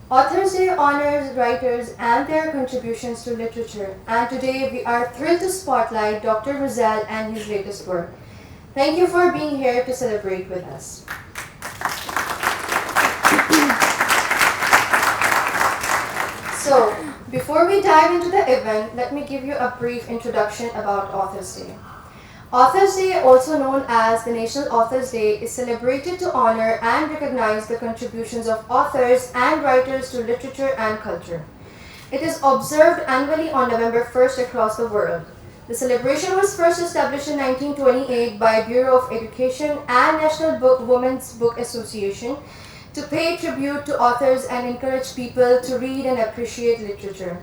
Authors Day honors writers and their contributions to literature, and today we are thrilled to spotlight Dr. Rousselle and his latest work. Thank you for being here to celebrate with us. So, before we dive into the event, let me give you a brief introduction about Authors Day. Authors Day, also known as the National Authors Day, is celebrated to honor and recognize the contributions of authors and writers to literature and culture. It is observed annually on November 1st across the world. The celebration was first established in 1928 by Bureau of Education and National Women's Book Association to pay tribute to authors and encourage people to read and appreciate literature.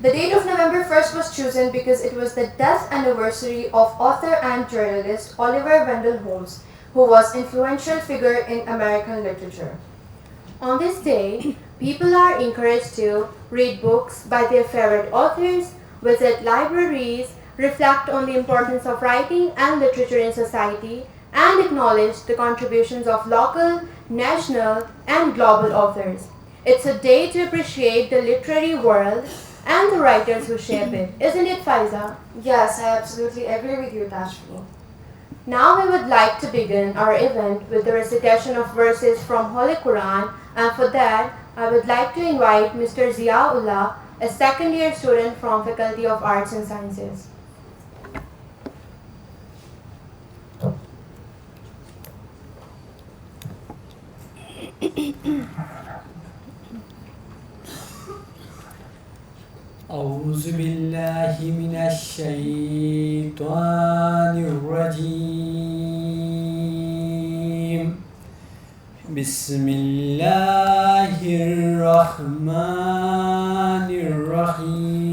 The date of November 1st was chosen because it was the death anniversary of author and journalist Oliver Wendell Holmes, who was an influential figure in American literature. On this day, people are encouraged to read books by their favorite authors, visit libraries, reflect on the importance of writing and literature in society, and acknowledge the contributions of local, national, and global authors. It's a day to appreciate the literary world and the writers who shape it. Isn't it, Faiza? Yes, I absolutely agree with you, Tashmi. Now we would like to begin our event with the recitation of verses from Holy Quran, and for that, I would like to invite Mr. Ziaullah, a second-year student from Faculty of Arts and Sciences. أعوذ بالله من الشيطان الرجيم بسم الله الرحمن الرحيم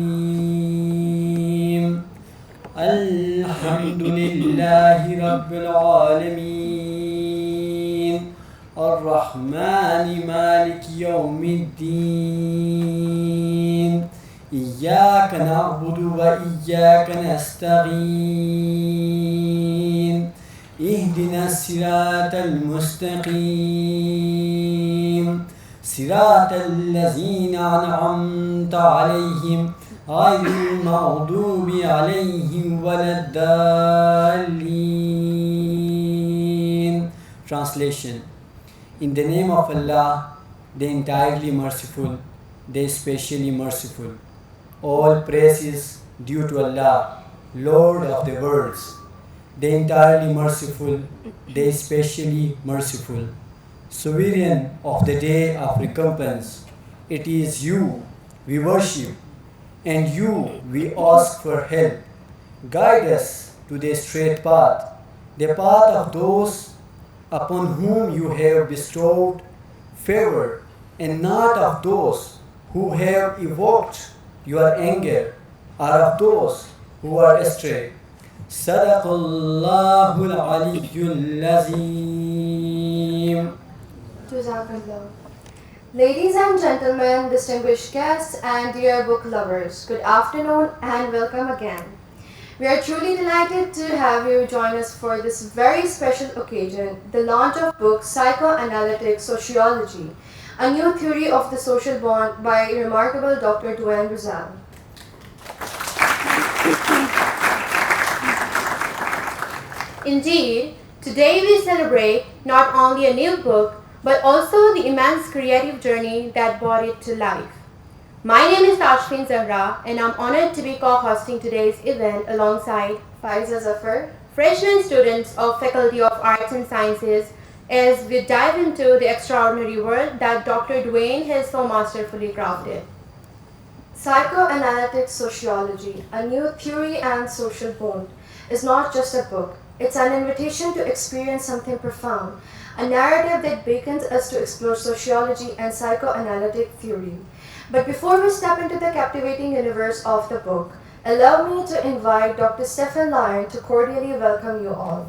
الحمد لله رب العالمين الرحمن مالك يوم الدين إياك نعبد وإياك نستعين اهدنا الصراط المستقيم صراط الذين أنعمت عليهم غير المغضوب عليهم ولا الضالين. Translation. In the name of Allah, the entirely merciful, the especially merciful. All praise is due to Allah, Lord of the worlds, the entirely merciful, the especially merciful, sovereign of the day of recompense. It is you we worship, and you we ask for help. Guide us to the straight path, the path of those upon whom you have bestowed favor, and not of those who have evoked your anger, or of those who are astray. Sadaqallahul Aliyyul Azim. Jazakallah. Ladies and gentlemen, distinguished guests, and dear book lovers, good afternoon and welcome again. We are truly delighted to have you join us for this very special occasion, the launch of book Psychoanalytic Sociology, a new theory of the social bond by remarkable Dr. Duane Rousselle. Indeed, today we celebrate not only a new book, but also the immense creative journey that brought it to life. My name is Tashfin Zahra, and I'm honored to be co-hosting today's event alongside Faiza Zafar, freshman students of Faculty of Arts and Sciences, as we dive into the extraordinary world that Dr. Duane has so masterfully crafted. Psychoanalytic Sociology, a new theory and social bond, is not just a book. It's an invitation to experience something profound, a narrative that beckons us to explore sociology and psychoanalytic theory. But before we step into the captivating universe of the book, allow me to invite Dr. Stefan to cordially welcome you all.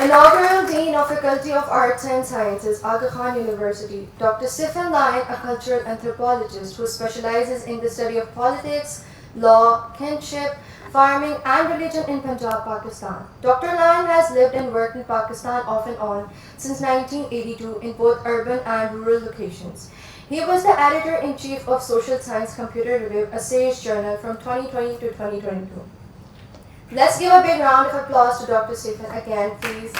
Inaugural Dean of Faculty of Arts and Sciences, Aga Khan University, Dr. Stefan, a cultural anthropologist who specializes in the study of politics, law, kinship, farming, and religion in Punjab, Pakistan. Dr. Duane has lived and worked in Pakistan off and on since 1982 in both urban and rural locations. He was the editor-in-chief of Social Science Computer Review, a SAGE journal from 2020 to 2022. Let's give a big round of applause to Dr. Stefan again, please.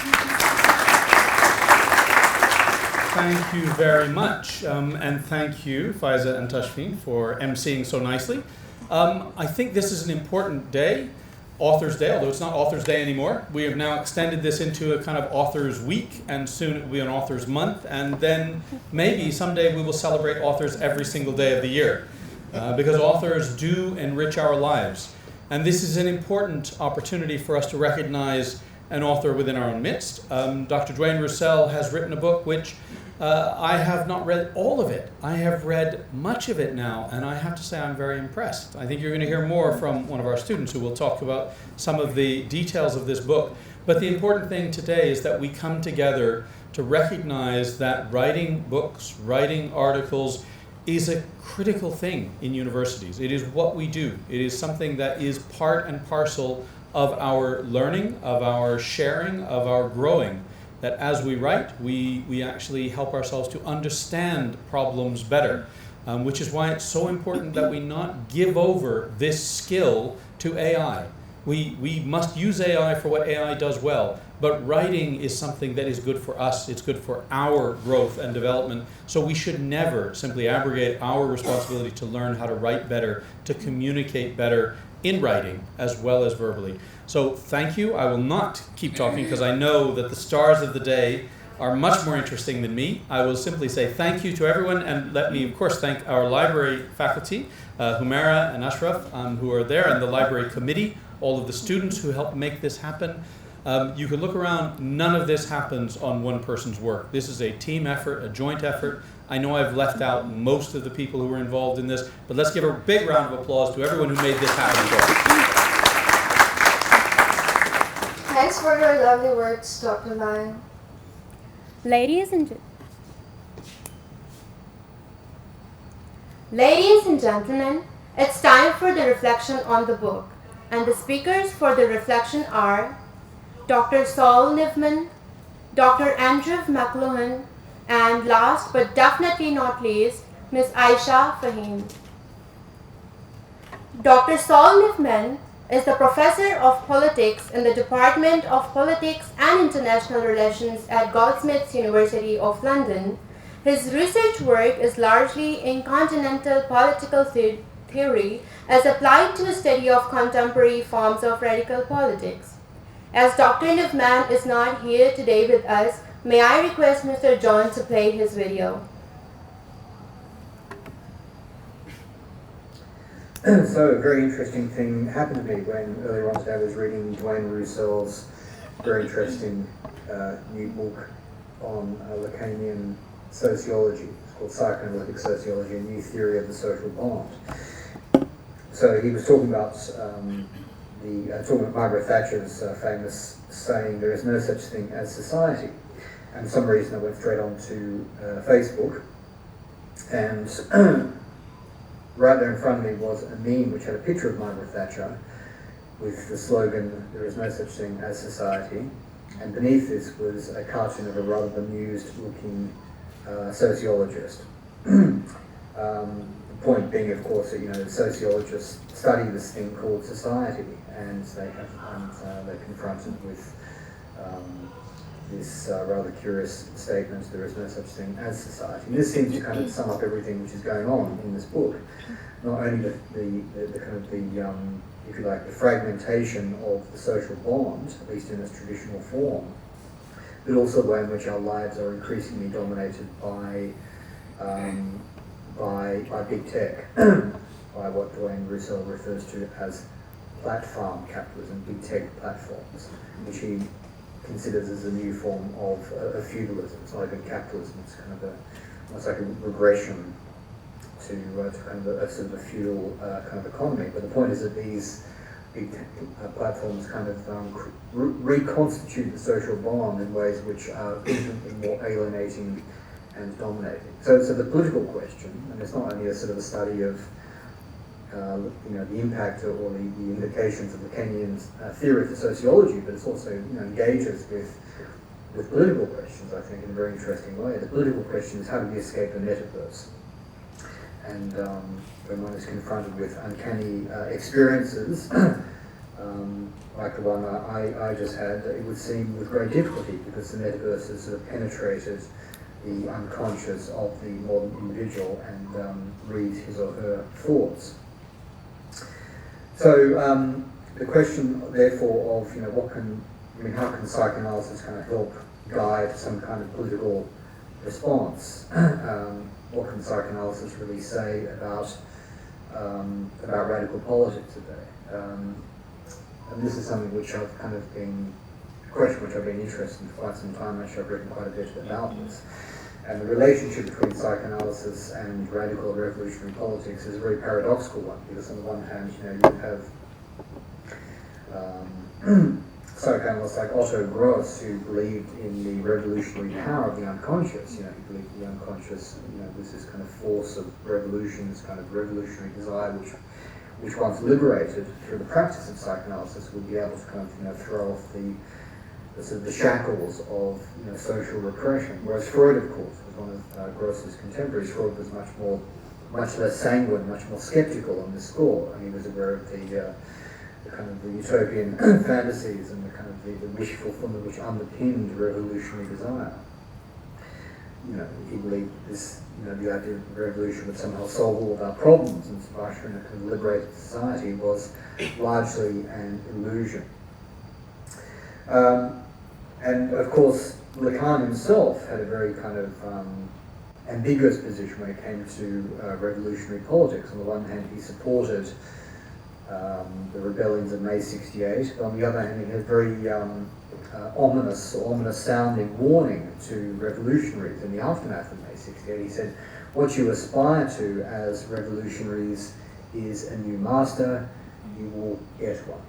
Thank you very much, and thank you, Faiza and Tashfeen, for emceeing so nicely. I think this is an important day, Authors' Day, although it's not Authors' Day anymore. We have now extended this into a kind of Authors' Week, and soon it will be an Authors' Month, and then maybe someday we will celebrate authors every single day of the year, because authors do enrich our lives. And this is an important opportunity for us to recognize an author within our own midst. Dr. Duane Rousselle has written a book which I have not read all of it. I have read much of it now, and I have to say I'm very impressed. I think you're going to hear more from one of our students who will talk about some of the details of this book. But the important thing today is that we come together to recognize that writing books, writing articles, is a critical thing in universities. It is what we do. It is something that is part and parcel of our learning, of our sharing, of our growing. That as we write, we actually help ourselves to understand problems better, which is why it's so important that we not give over this skill to AI. We must use AI for what AI does well, but writing is something that is good for us. It's good for our growth and development. So we should never simply abrogate our responsibility to learn how to write better, to communicate better in writing as well as verbally. So thank you. I will not keep talking because I know that the stars of the day are much more interesting than me. I will simply say thank you to everyone, and let me, of course, thank our library faculty, Humaira and Ashraf, who are there, and the library committee, all of the students who helped make this happen. You can look around. None of this happens on one person's work. This is a team effort, a joint effort. I know I've left out most of the people who were involved in this, but let's give a big round of applause to everyone who made this happen. Thanks for your lovely words, Dr. Duane. Ladies and gentlemen, it's time for the reflection on the book. And the speakers for the reflection are Dr. Saul Newman, Dr. Andrew McLaren, and last but definitely not least, Ms. Aisha Fahim. Dr. Saul Newman is the professor of politics in the Department of Politics and International Relations at Goldsmiths University of London. His research work is largely in continental political theory as applied to a study of contemporary forms of radical politics. As Dr. Newman is not here today with us, may I request Mr. John to play his video. So a very interesting thing happened to me when earlier on today I was reading Duane Rousselle's very interesting new book on Lacanian sociology. It's called Psychoanalytic Sociology, a New Theory of the Social Bond. So he was talking about Margaret Thatcher's famous saying, "There is no such thing as society." And for some reason I went straight on to Facebook, and right there in front of me was a meme which had a picture of Margaret Thatcher with the slogan, "There is no such thing as society," and beneath this was a cartoon of a rather bemused-looking sociologist. The point being, of course, that sociologists study this thing called society, and they're confronted with this rather curious statement, "There is no such thing as society." And this seems to kind of sum up everything which is going on in this book. Not only if you like, the fragmentation of the social bond, at least in its traditional form, but also the way in which our lives are increasingly dominated by big tech, by what Duane Rousselle refers to as platform capitalism, big tech platforms, which he considers as a new form of feudalism. It's not even capitalism, it's kind of almost like a regression to kind of a sort of a feudal kind of economy. But the point is that these big platforms kind of reconstitute the social bond in ways which are infinitely more alienating and dominating. So the political question, and it's not only a sort of a study of the impact or the implications of Lacanian theory for sociology, but it's also engages with political questions, I think, in a very interesting way. The political question is, how do we escape the metaverse? And when one is confronted with uncanny experiences, like the one I just had, it would seem with great difficulty, because the metaverse has sort of penetrated the unconscious of the modern individual and reads his or her thoughts. So the question, therefore, of how can psychoanalysis kind of help guide some kind of political response? What can psychoanalysis really say about radical politics today? And this is something which I've kind of been, a question which I've been interested in for quite some time. Actually, I've written quite a bit about this. And the relationship between psychoanalysis and radical revolutionary politics is a very paradoxical one, because on the one hand, you have psychoanalysts like Otto Gross, who believed in the revolutionary power of the unconscious. He believed the unconscious, was this kind of force of revolution, this kind of revolutionary desire, which once liberated through the practice of psychoanalysis would be able to kind of throw off the shackles of social repression. Whereas Freud, of course, was one of Gross's contemporaries. Freud was much less sanguine, much more sceptical on this score, and he was aware of the kind of the utopian fantasies and the kind of the wish fulfillment which underpinned revolutionary desire. He believed this, the idea of revolution would somehow solve all of our problems, and usher in a kind of liberated society was largely an illusion. And of course, Lacan himself had a very kind of ambiguous position when it came to revolutionary politics. On the one hand, he supported the rebellions of May '68, but on the other hand, he had very ominous sounding warning to revolutionaries in the aftermath of May '68. He said, what you aspire to as revolutionaries is a new master. You will get one.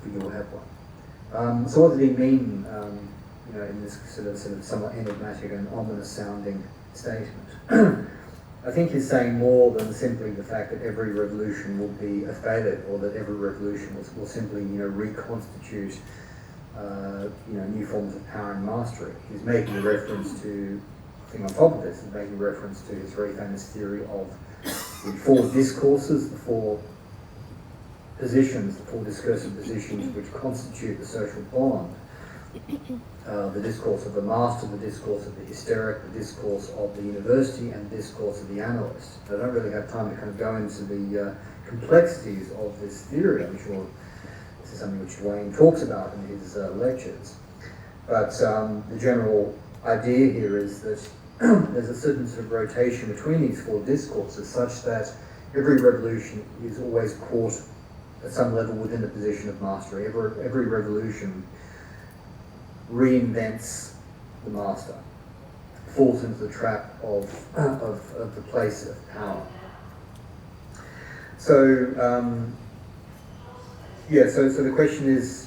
You will have one. So what did he mean, in this sort of somewhat enigmatic and ominous sounding statement? I think he's saying more than simply the fact that every revolution will be a failure, or that every revolution will simply, reconstitute, new forms of power and mastery. He's making a reference to, I think on top of this, he's making a reference to his very famous theory of the four discourses, the four positions, the four discursive positions which constitute the social bond. The discourse of the master, the discourse of the hysteric, the discourse of the university, and the discourse of the analyst. I don't really have time to kind of go into the complexities of this theory. I'm sure this is something which Duane talks about in his lectures. But the general idea here is that there's a certain sort of rotation between these four discourses, such that every revolution is always caught at some level within the position of mastery. Every revolution reinvents the master, falls into the trap of the place of power. So, so the question is,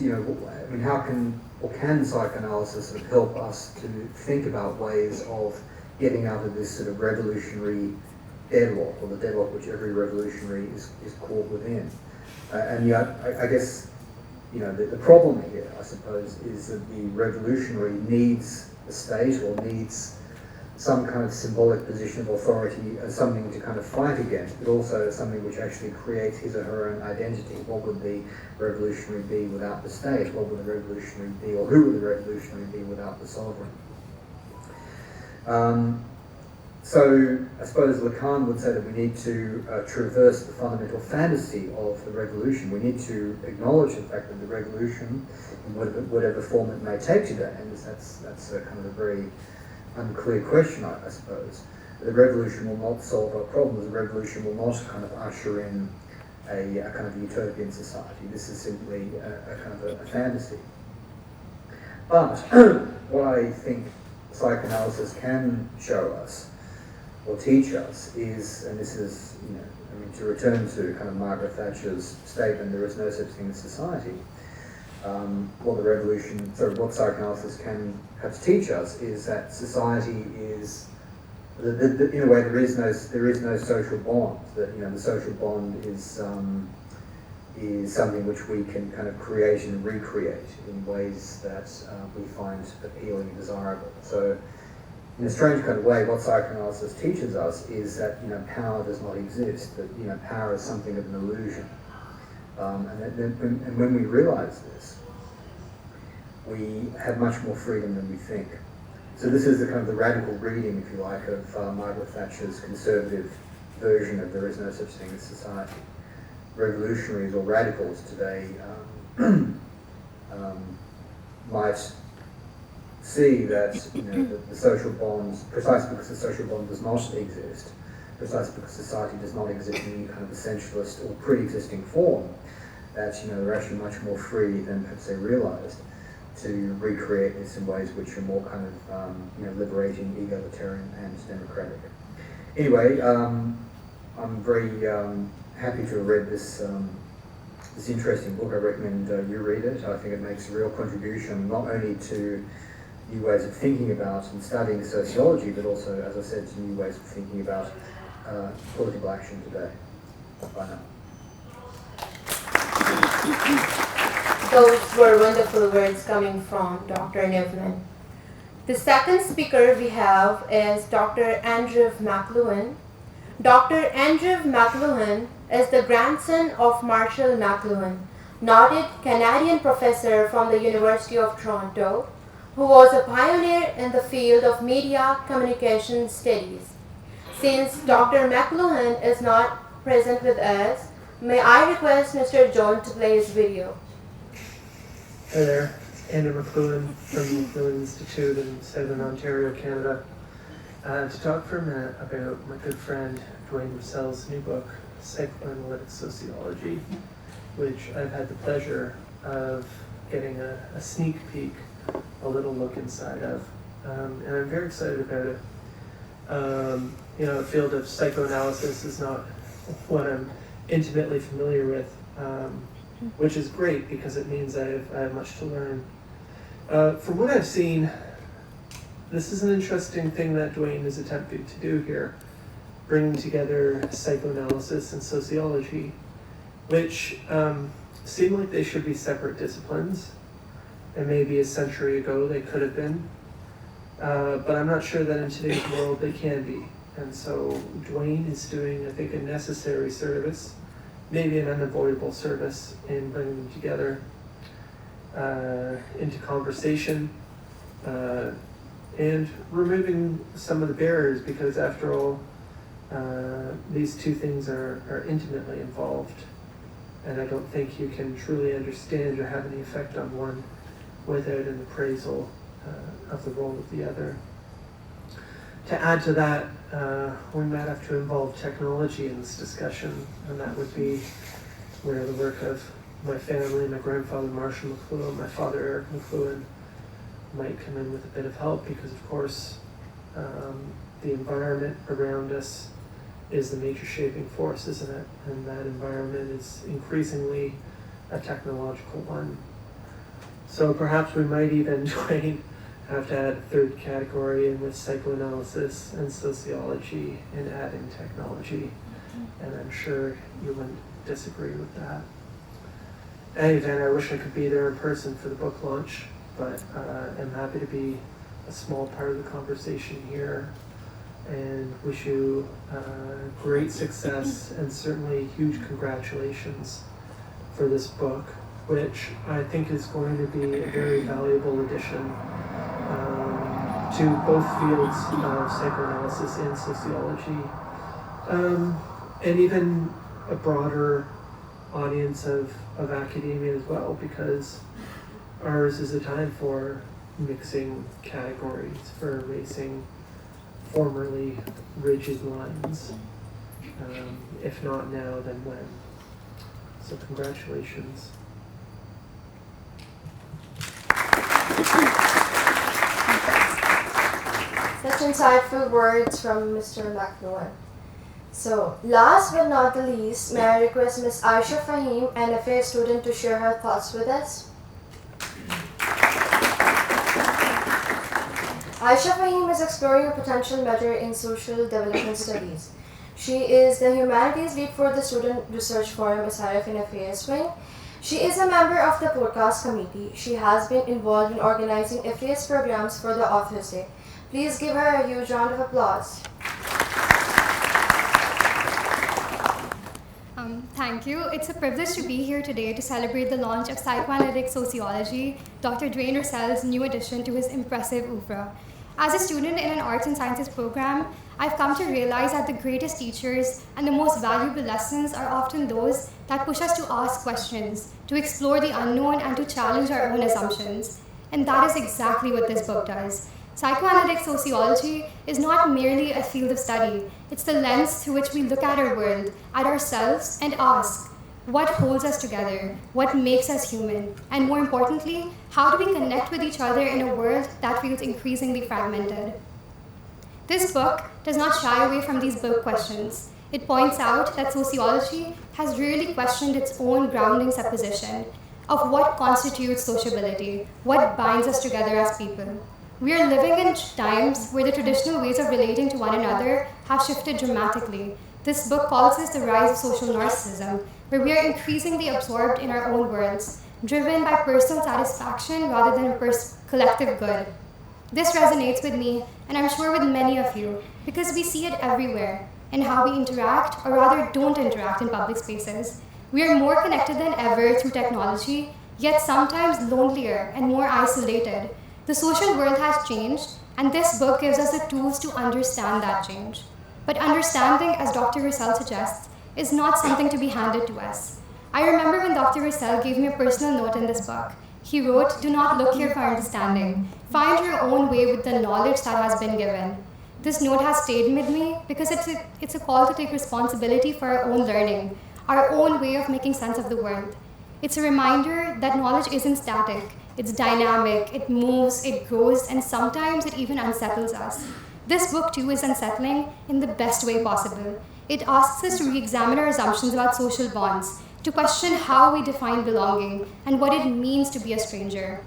how can psychoanalysis sort of help us to think about ways of getting out of this sort of revolutionary deadlock, or the deadlock which every revolutionary is caught within? And yet, I guess, the problem here, I suppose, is that the revolutionary needs a state, or needs some kind of symbolic position of authority as something to kind of fight against, but also as something which actually creates his or her own identity. What would the revolutionary be without the state? What would the revolutionary be, or who would the revolutionary be without the sovereign? So I suppose Lacan would say that we need to traverse the fundamental fantasy of the revolution. We need to acknowledge the fact that the revolution, in whatever form it may take today, and that's a kind of a very unclear question, I suppose. The revolution will not solve our problems. The revolution will not kind of usher in a kind of utopian society. This is simply a kind of a fantasy. But what I think psychoanalysis can show us, or teach us, is, and this is, to return to kind of Margaret Thatcher's statement, there is no such thing as society. What psychoanalysis can perhaps teach us is that society is in a way, there is no social bond. That the social bond is something which we can kind of create and recreate in ways that we find appealing and desirable. So, in a strange kind of way, what psychoanalysis teaches us is that power does not exist. That power is something of an illusion. And when we realize this, we have much more freedom than we think. So this is the kind of the radical reading, if you like, of Margaret Thatcher's conservative version of there is no such thing as society. Revolutionaries or radicals today might see that the social bonds, precisely because the social bond does not exist, precisely because society does not exist in any kind of essentialist or pre-existing form, that they're actually much more free than perhaps they realised to recreate this in ways which are more kind of liberating, egalitarian, and democratic. Anyway, I'm very happy to have read this interesting book. I recommend you read it. I think it makes a real contribution not only to new ways of thinking about and studying sociology, but also, as I said, to new ways of thinking about political action today. Bye now. Those were wonderful words coming from Dr. Newman. The second speaker we have is Dr. Andrew McLaren. Dr. Andrew McLaren is the grandson of Marshall McLuhan, noted Canadian professor from the University of Toronto, who was a pioneer in the field of media communication studies. Since Dr. McLuhan is not present with us, may I request Mr. John to play his video. Hi there, Andrew McLuhan from the McLuhan Institute in Southern Ontario, Canada, to talk for a minute about my good friend Duane Rousselle's new book, Psychoanalytic Sociology, which I've had the pleasure of getting a sneak peek, a little look inside of, and I'm very excited about it. The field of psychoanalysis is not what I'm intimately familiar with, which is great because it means I have much to learn. From what I've seen, this is an interesting thing that Duane is attempting to do here, bringing together psychoanalysis and sociology, which seem like they should be separate disciplines, and maybe a century ago they could have been, but I'm not sure that in today's world they can be. And so Duane is doing, I think, a necessary service, maybe an unavoidable service in bringing them together into conversation and removing some of the barriers, because after all, these two things are intimately involved, and I don't think you can truly understand or have any effect on one without an appraisal of the role of the other. To add to that, we might have to involve technology in this discussion, and that would be where the work of my family, my grandfather Marshall McLuhan, my father Eric McLuhan, might come in with a bit of help, because of course the environment around us is the major shaping force, isn't it? And that environment is increasingly a technological one. So perhaps we might even have to add a third category in with psychoanalysis and sociology and adding technology. And I'm sure you wouldn't disagree with that. In any event, I wish I could be there in person for the book launch, but I'm happy to be a small part of the conversation here, and wish you great success and certainly huge congratulations for this book, which I think is going to be a very valuable addition to both fields of psychoanalysis and sociology, and even a broader audience of academia as well, because ours is a time for mixing categories, for erasing formerly rigid lines. If not now, then when? So congratulations. Such insightful words from Mr. McLaren. So, last but not the least, may I request Ms. Aisha Fahim, an FA student, to share her thoughts with us? Aisha Fahim is exploring a potential major in social development studies. She is the humanities lead for the Student Research Forum SRF in FAS wing. She is a member of the podcast committee. She has been involved in organizing FAS programs for the Authors Day. Please give her a huge round of applause. Thank you. It's a privilege to be here today to celebrate the launch of Psychoanalytic Sociology, Dr. Duane Rousselle's new addition to his impressive oeuvre. As a student in an arts and sciences program, I've come to realize that the greatest teachers and the most valuable lessons are often those that push us to ask questions, to explore the unknown, and to challenge our own assumptions. And that is exactly what this book does. Psychoanalytic sociology is not merely a field of study. It's the lens through which we look at our world, at ourselves, and ask, what holds us together? What makes us human? And more importantly, how do we connect with each other in a world that feels increasingly fragmented? This book does not shy away from these big questions. It points out that sociology has really questioned its own grounding supposition of what constitutes sociability, what binds us together as people. We are living in times where the traditional ways of relating to one another have shifted dramatically. This book calls this the rise of social narcissism, where we are increasingly absorbed in our own worlds, driven by personal satisfaction rather than collective good. This resonates with me, and I'm sure with many of you, because we see it everywhere in how we interact, or rather don't interact in public spaces. We are more connected than ever through technology, yet sometimes lonelier and more isolated. The social world has changed, and this book gives us the tools to understand that change. But understanding, as Dr. Rousselle suggests, is not something to be handed to us. I remember when Dr. Rousselle gave me a personal note in this book. He wrote, "Do not look here for understanding. Find your own way with the knowledge that has been given." This note has stayed with me because it's a call to take responsibility for our own learning, our own way of making sense of the world. It's a reminder that knowledge isn't static. It's dynamic, it moves, it grows, and sometimes it even unsettles us. This book too is unsettling in the best way possible. It asks us to re-examine our assumptions about social bonds, to question how we define belonging and what it means to be a stranger.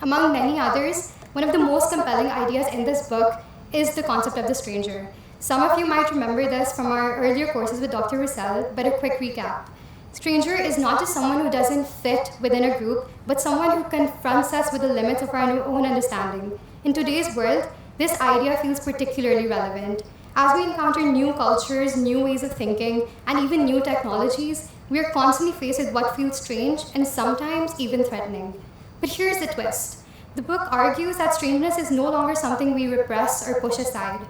Among many others, one of the most compelling ideas in this book is the concept of the stranger. Some of you might remember this from our earlier courses with Dr. Rousselle, but a quick recap. Stranger is not just someone who doesn't fit within a group, but someone who confronts us with the limits of our own understanding. In today's world, this idea feels particularly relevant. As we encounter new cultures, new ways of thinking, and even new technologies, we are constantly faced with what feels strange and sometimes even threatening. But here's the twist. The book argues that strangeness is no longer something we repress or push aside.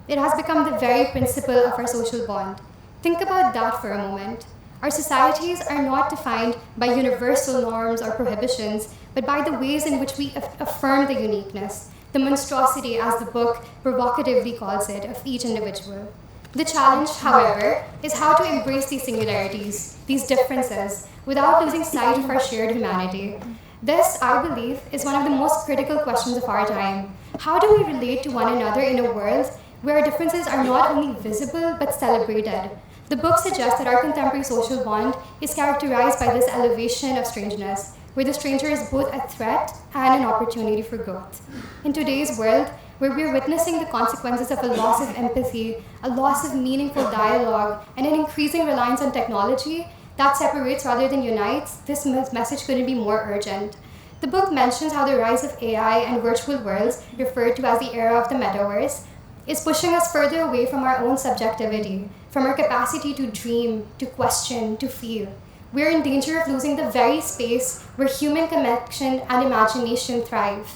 It has become the very principle of our social bond. Think about that for a moment. Our societies are not defined by universal norms or prohibitions, but by the ways in which we affirm the uniqueness, the monstrosity, as the book provocatively calls it, of each individual. The challenge, however, is how to embrace these singularities, these differences, without losing sight of our shared humanity. This, I believe, is one of the most critical questions of our time. How do we relate to one another in a world where our differences are not only visible but celebrated? The book suggests that our contemporary social bond is characterized by this elevation of strangeness, where the stranger is both a threat and an opportunity for growth. In today's world, where we are witnessing the consequences of a loss of empathy, a loss of meaningful dialogue, and an increasing reliance on technology that separates rather than unites, this message couldn't be more urgent. The book mentions how the rise of AI and virtual worlds, referred to as the era of the metaverse, is pushing us further away from our own subjectivity, from our capacity to dream, to question, to feel. We're in danger of losing the very space where human connection and imagination thrive.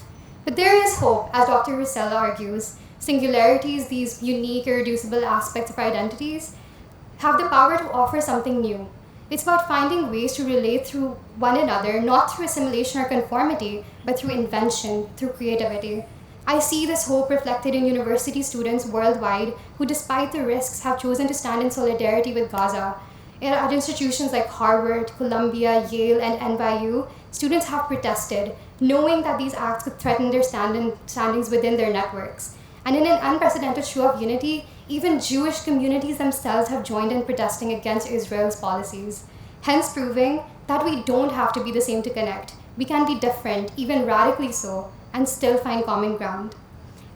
But there is hope, as Dr. Rousselle argues. Singularities, these unique, irreducible aspects of our identities, have the power to offer something new. It's about finding ways to relate through one another, not through assimilation or conformity, but through invention, through creativity. I see this hope reflected in university students worldwide who, despite the risks, have chosen to stand in solidarity with Gaza. At institutions like Harvard, Columbia, Yale, and NYU, students have protested, knowing that these acts could threaten their standings within their networks. And in an unprecedented show of unity, even Jewish communities themselves have joined in protesting against Israel's policies, hence proving that we don't have to be the same to connect. We can be different, even radically so, and still find common ground.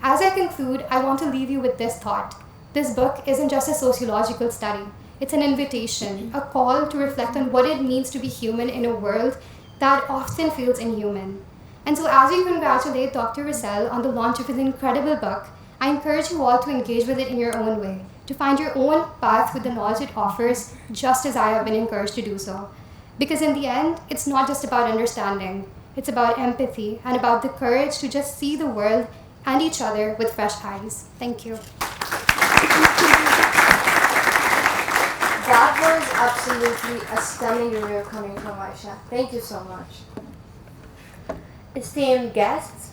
As I conclude, I want to leave you with this thought. This book isn't just a sociological study. It's an invitation, a call to reflect on what it means to be human in a world that often feels inhuman. And so as we congratulate Dr. Rousselle on the launch of his incredible book, I encourage you all to engage with it in your own way, to find your own path with the knowledge it offers, just as I have been encouraged to do so. Because in the end, it's not just about understanding, it's about empathy and about the courage to just see the world and each other with fresh eyes. Thank you. That was absolutely a stunning review coming from Aisha. Thank you so much. Esteemed guests,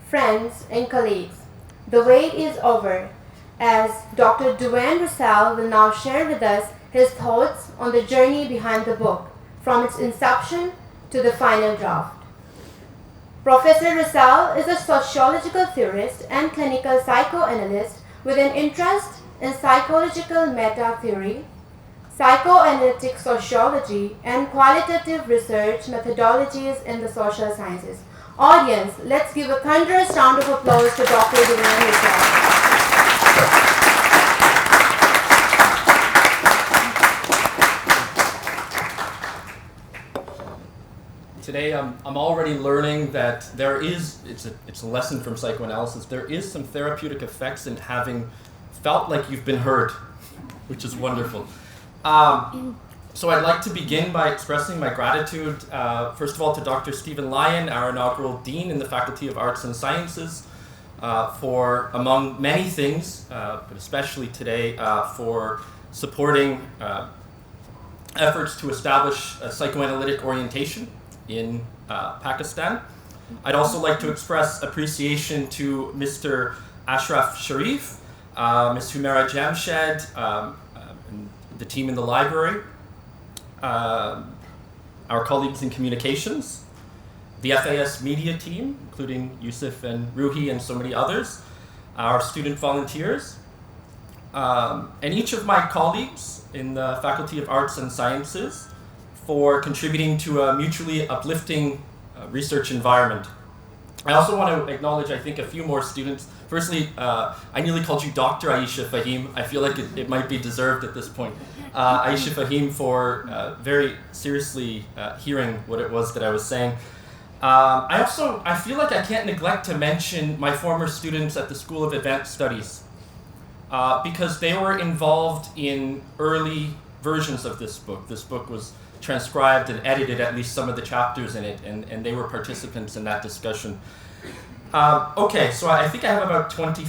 friends, and colleagues, the wait is over as Dr. Duane Rousselle will now share with us his thoughts on the journey behind the book, from its inception to the final draft. Professor Rousselle is a sociological theorist and clinical psychoanalyst with an interest in psychological meta-theory, psychoanalytic sociology, and qualitative research methodologies in the social sciences. Audience, let's give a thunderous round of applause to Dr. Duane Rousselle. Today, I'm already learning that there is, it's a lesson from psychoanalysis, there is some therapeutic effects in having felt like you've been heard, which is wonderful. So I'd like to begin by expressing my gratitude, first of all, to Dr. Stephen Lyon, our inaugural Dean in the Faculty of Arts and Sciences, for, among many things, but especially today, for supporting efforts to establish a psychoanalytic orientation in Pakistan. I'd also like to express appreciation to Mr. Ashraf Sharif, Ms. Humaira Jamshed, and the team in the library, our colleagues in communications, the FAS media team, including Yusuf and Ruhi and so many others, our student volunteers, and each of my colleagues in the Faculty of Arts and Sciences for contributing to a mutually uplifting research environment. I also want to acknowledge, I think, a few more students. Firstly, I nearly called you Dr. Aisha Fahim. I feel like it might be deserved at this point. Aisha Fahim for very seriously hearing what it was that I was saying. I feel like I can't neglect to mention my former students at the School of Advanced Studies because they were involved in early versions of this book. This book was transcribed and edited at least some of the chapters in it, and they were participants in that discussion. Okay, so I think I have about 20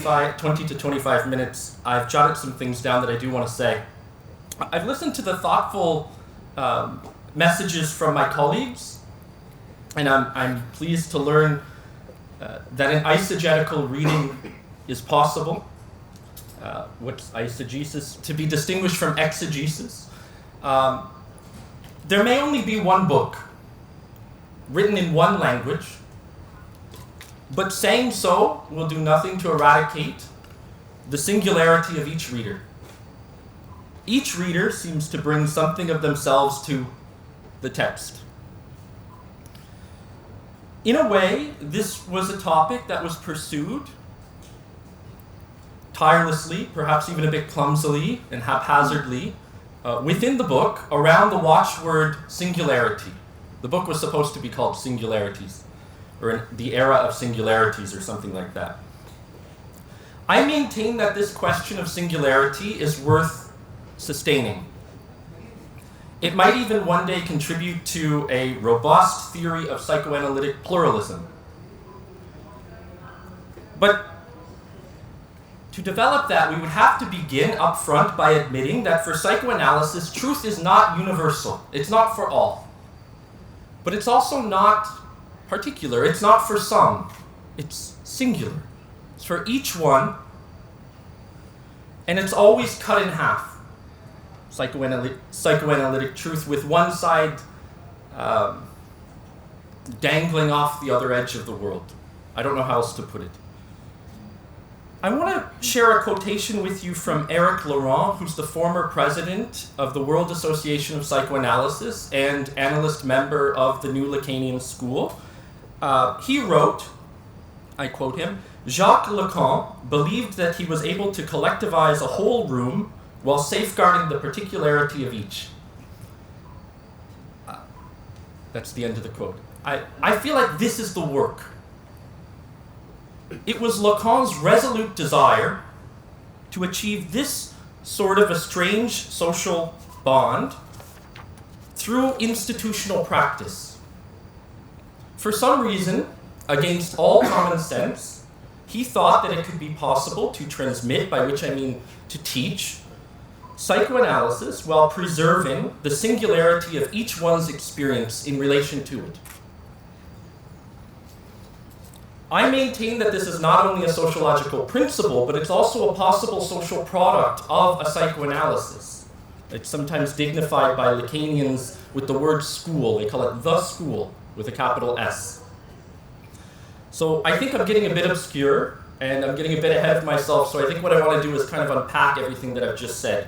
to 25 minutes. I've jotted some things down that I do want to say. I've listened to the thoughtful messages from my colleagues, and I'm pleased to learn that an eisegetical reading is possible. What's eisegesis? To be distinguished from exegesis. There may only be one book written in one language, but saying so will do nothing to eradicate the singularity of each reader. Each reader seems to bring something of themselves to the text. In a way, this was a topic that was pursued tirelessly, perhaps even a bit clumsily and haphazardly, within the book around the watchword singularity. The book was supposed to be called Singularities, or the Era of Singularities, or something like that. I maintain that this question of singularity is worth sustaining. It might even one day contribute to a robust theory of psychoanalytic pluralism. But to develop that, we would have to begin up front by admitting that for psychoanalysis, truth is not universal. It's not for all. But it's also not particular. It's not for some. It's singular. It's for each one. And it's always cut in half. Psychoanalytic truth, with one side dangling off the other edge of the world. I don't know how else to put it. I want to share a quotation with you from Eric Laurent, who's the former president of the World Association of Psychoanalysis and analyst member of the New Lacanian School. He wrote, I quote him, Jacques Lacan believed that he was able to collectivize a whole room while safeguarding the particularity of each. That's the end of the quote. I feel like this is the work. It was Lacan's resolute desire to achieve this sort of a strange social bond through institutional practice. For some reason, against all common sense, he thought that it could be possible to transmit, by which I mean to teach, psychoanalysis while preserving the singularity of each one's experience in relation to it. I maintain that this is not only a sociological principle, but it's also a possible social product of a psychoanalysis. It's sometimes dignified by Lacanians with the word school. They call it the school with a capital S. So I think I'm getting a bit obscure and I'm getting a bit ahead of myself, so I think what I want to do is kind of unpack everything that I've just said.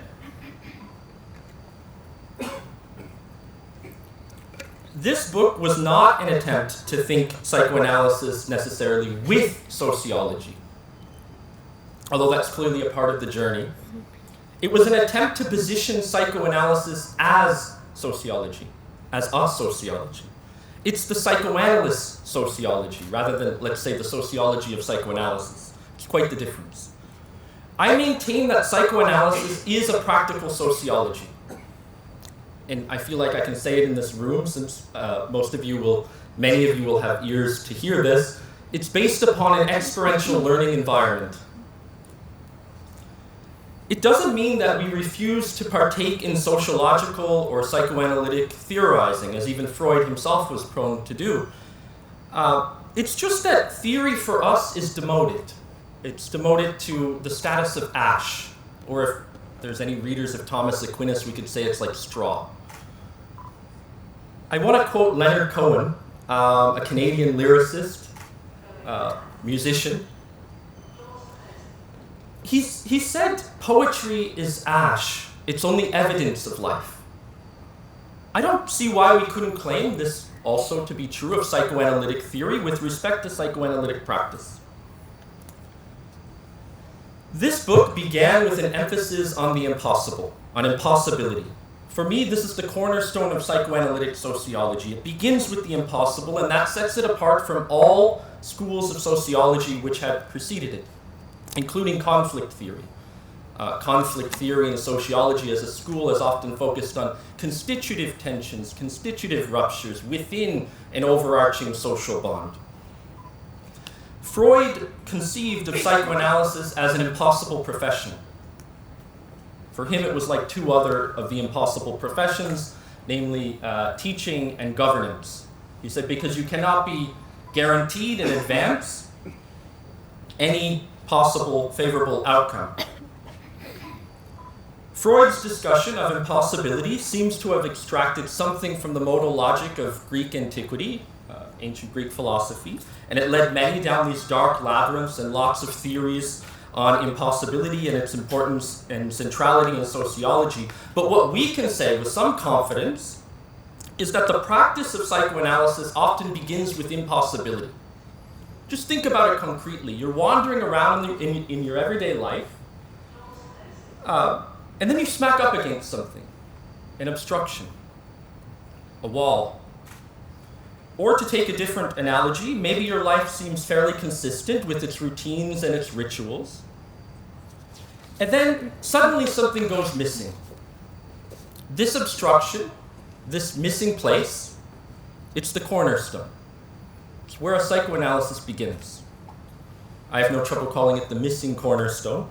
This book was not an attempt to think psychoanalysis necessarily with sociology, although that's clearly a part of the journey. It was an attempt to position psychoanalysis as sociology, as a sociology. It's the psychoanalyst sociology, rather than, let's say, the sociology of psychoanalysis. It's quite the difference. I maintain that psychoanalysis is a practical sociology. And I feel like I can say it in this room, since many of you will have ears to hear this. It's based upon an experiential learning environment. It doesn't mean that we refuse to partake in sociological or psychoanalytic theorizing, as even Freud himself was prone to do. It's just that theory for us is demoted. It's demoted to the status of ash, or if there's any readers of Thomas Aquinas, we could say it's like straw. I want to quote Leonard Cohen, a Canadian lyricist, musician. He said, "Poetry is ash. It's only evidence of life." I don't see why we couldn't claim this also to be true of psychoanalytic theory with respect to psychoanalytic practice. This book began with an emphasis on the impossible, on impossibility. For me, this is the cornerstone of psychoanalytic sociology. It begins with the impossible, and that sets it apart from all schools of sociology which had preceded it, including conflict theory. Conflict theory in sociology as a school is often focused on constitutive tensions, constitutive ruptures within an overarching social bond. Freud conceived of psychoanalysis as an impossible profession. For him, it was like two other of the impossible professions, namely teaching and governance. He said, because you cannot be guaranteed in advance any possible favorable outcome. Freud's discussion of impossibility seems to have extracted something from the modal logic of Greek antiquity, ancient Greek philosophy, and it led many down these dark labyrinths and lots of theories on impossibility and its importance and centrality in sociology. But what we can say with some confidence is that the practice of psychoanalysis often begins with impossibility. Just think about it concretely. You're wandering around in your everyday life, and then you smack up against something, an obstruction, a wall. Or to take a different analogy, maybe your life seems fairly consistent with its routines and its rituals. And then suddenly something goes missing. This obstruction, this missing place, it's the cornerstone. It's where a psychoanalysis begins. I have no trouble calling it the missing cornerstone.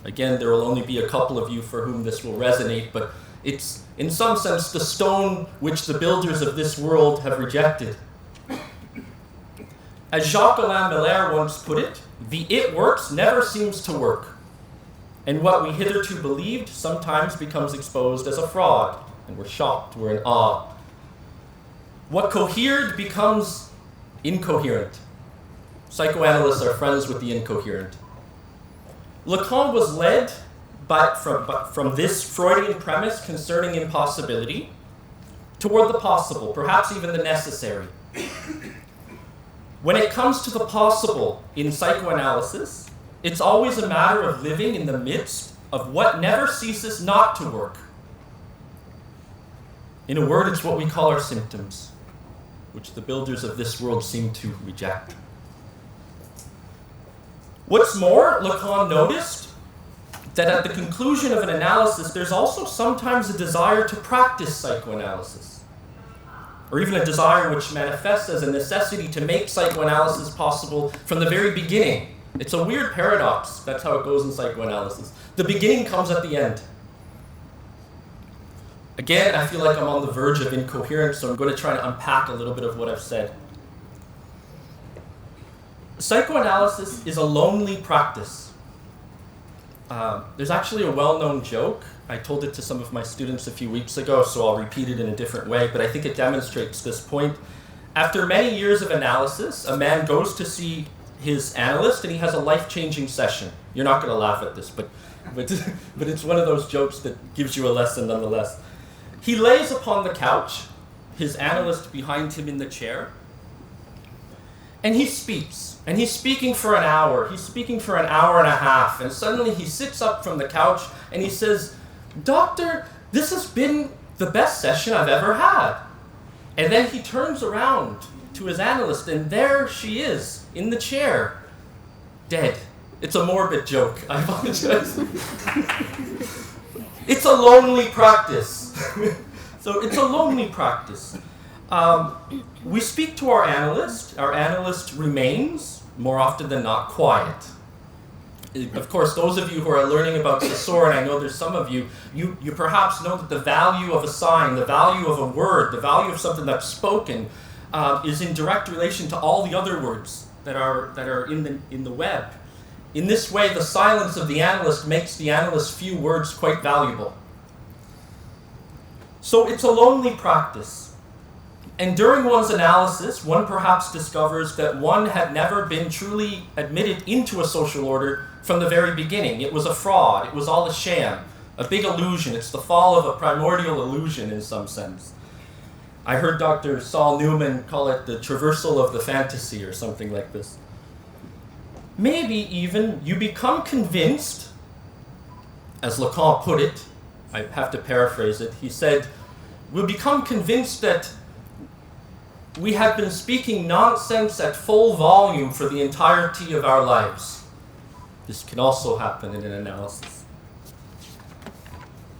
Again, there will only be a couple of you for whom this will resonate, but it's, in some sense, the stone which the builders of this world have rejected. As Jacques-Alain Miller once put it, the it works never seems to work. And what we hitherto believed sometimes becomes exposed as a fraud, and we're shocked, we're in awe. What cohered becomes incoherent. Psychoanalysts are friends with the incoherent. Lacan was led from this Freudian premise concerning impossibility toward the possible, perhaps even the necessary. When it comes to the possible in psychoanalysis, it's always a matter of living in the midst of what never ceases not to work. In a word, it's what we call our symptoms, which the builders of this world seem to reject. What's more, Lacan noticed that at the conclusion of an analysis, there's also sometimes a desire to practice psychoanalysis, or even a desire which manifests as a necessity to make psychoanalysis possible from the very beginning. It's a weird paradox. That's how it goes in psychoanalysis. The beginning comes at the end. Again, I feel like I'm on the verge of incoherence, so I'm going to try to unpack a little bit of what I've said. Psychoanalysis is a lonely practice. There's actually a well-known joke. I told it to some of my students a few weeks ago, so I'll repeat it in a different way, but I think it demonstrates this point. After many years of analysis, a man goes to see his analyst and he has a life-changing session. You're not going to laugh at this, but it's one of those jokes that gives you a lesson nonetheless. He lays upon the couch, his analyst behind him in the chair, and he speaks. And he's speaking for an hour. He's speaking for an hour and a half. And suddenly he sits up from the couch and he says, "Doctor, this has been the best session I've ever had." And then he turns around to his analyst, and there she is in the chair, dead. It's a morbid joke. I apologize. It's a lonely practice. So it's a lonely practice. We speak to our analyst. Our analyst remains, more often than not, quiet. Of course, those of you who are learning about Saussure, and I know there's some of you, you perhaps know that the value of a sign, the value of a word, the value of something that's spoken is in direct relation to all the other words that are in the web. In this way, the silence of the analyst makes the analyst's few words quite valuable. So it's a lonely practice. And during one's analysis, one perhaps discovers that one had never been truly admitted into a social order from the very beginning. It was a fraud. It was all a sham, a big illusion. It's the fall of a primordial illusion in some sense. I heard Dr. Saul Newman call it the traversal of the fantasy or something like this. Maybe even you become convinced, as Lacan put it, I have to paraphrase it, he said, we'll become convinced that we have been speaking nonsense at full volume for the entirety of our lives. This can also happen in an analysis.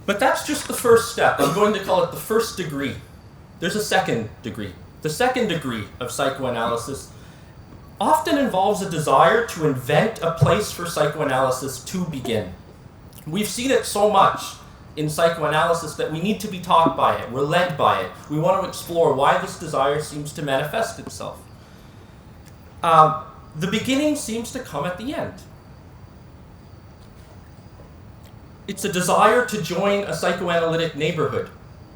But that's just the first step. I'm going to call it the first degree. There's a second degree. The second degree of psychoanalysis often involves a desire to invent a place for psychoanalysis to begin. We've seen it so much in psychoanalysis that we need to be taught by it. We're led by it. We want to explore why this desire seems to manifest itself. The beginning seems to come at the end. It's a desire to join a psychoanalytic neighborhood,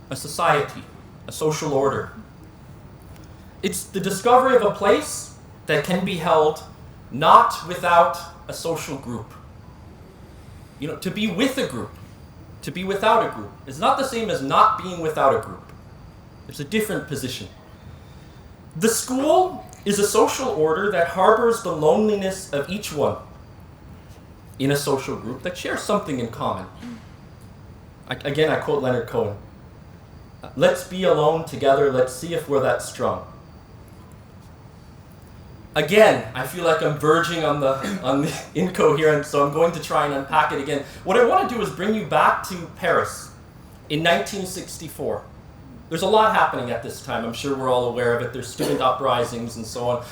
a society, a social order. It's the discovery of a place that can be held not without a social group. You know, to be with a group, to be without a group, is not the same as not being without a group. There's a different position. The school is a social order that harbors the loneliness of each one in a social group that shares something in common. Again, I quote Leonard Cohen. Let's be alone together, let's see if we're that strong. Again, I feel like I'm verging on the incoherence, so I'm going to try and unpack it again. What I want to do is bring you back to Paris in 1964. There's a lot happening at this time. I'm sure we're all aware of it. There's student uprisings and so on.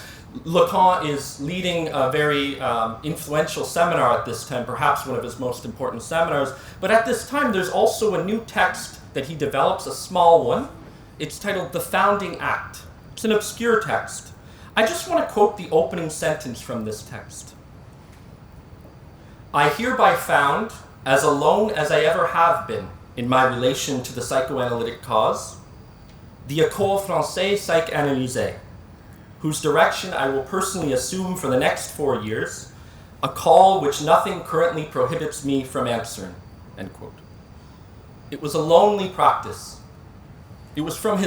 Lacan is leading a very influential seminar at this time, perhaps one of his most important seminars. But at this time, there's also a new text that he develops, a small one. It's titled The Founding Act. It's an obscure text. I just want to quote the opening sentence from this text. I hereby found, as alone as I ever have been in my relation to the psychoanalytic cause, the École Française Psychanalytique, whose direction I will personally assume for the next 4 years, a call which nothing currently prohibits me from answering, end quote. It was a lonely practice. It was from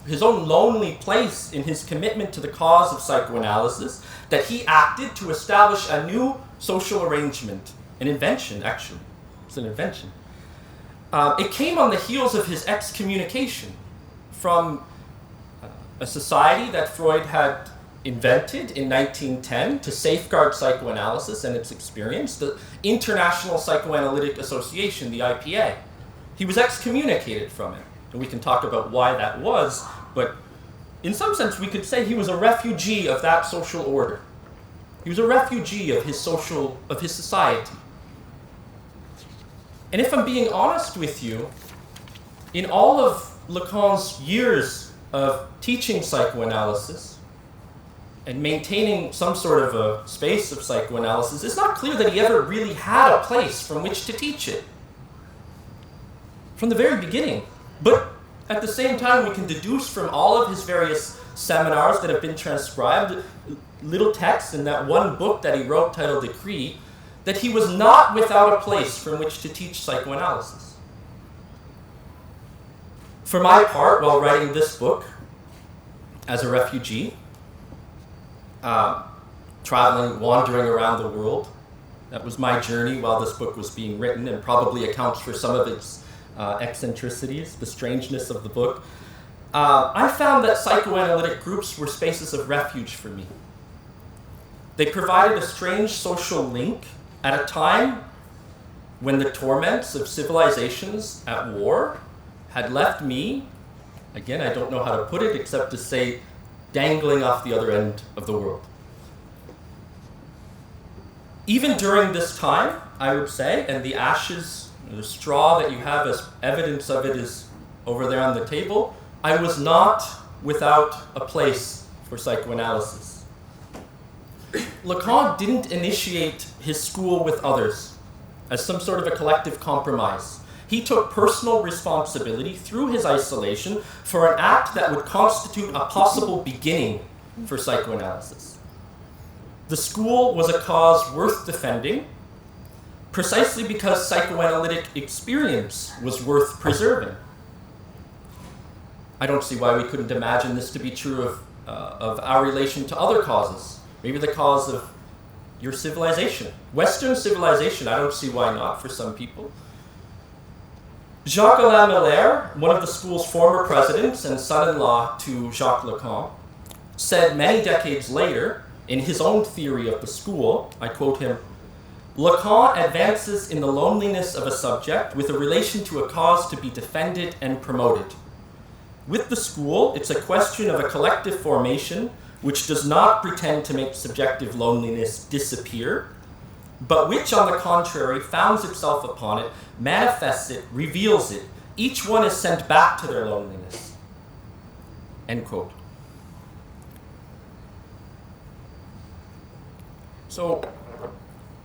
his own lonely place in his commitment to the cause of psychoanalysis that he acted to establish a new social arrangement, an invention, actually. It's an invention. It came on the heels of his excommunication from a society that Freud had invented in 1910 to safeguard psychoanalysis and its experience, the International Psychoanalytic Association, the IPA. He was excommunicated from it, and we can talk about why that was, but in some sense we could say he was a refugee of that social order. He was a refugee of his society. And if I'm being honest with you, in all of Lacan's years of teaching psychoanalysis and maintaining some sort of a space of psychoanalysis, it's not clear that he ever really had a place from which to teach it. From the very beginning. But at the same time, we can deduce from all of his various seminars that have been transcribed, little texts in that one book that he wrote titled Decree, that he was not without a place from which to teach psychoanalysis. For my part, while writing this book, as a refugee, traveling, wandering around the world, that was my journey while this book was being written, and probably accounts for some of its eccentricities, the strangeness of the book. I found that psychoanalytic groups were spaces of refuge for me. They provided a strange social link at a time when the torments of civilizations at war had left me, again, I don't know how to put it except to say, dangling off the other end of the world. Even during this time, I would say, and the ashes, the straw that you have as evidence of it is over there on the table, I was not without a place for psychoanalysis. Lacan didn't initiate his school with others as some sort of a collective compromise. He took personal responsibility through his isolation for an act that would constitute a possible beginning for psychoanalysis. The school was a cause worth defending, precisely because psychoanalytic experience was worth preserving. I don't see why we couldn't imagine this to be true of our relation to other causes. Maybe the cause of your civilization. Western civilization, I don't see why not for some people. Jacques-Alain Miller, one of the school's former presidents and son-in-law to Jacques Lacan, said many decades later, in his own theory of the school, I quote him, "Lacan advances in the loneliness of a subject with a relation to a cause to be defended and promoted. With the school, it's a question of a collective formation which does not pretend to make subjective loneliness disappear, but which, on the contrary, founds itself upon it, manifests it, reveals it. Each one is sent back to their loneliness." End quote. So,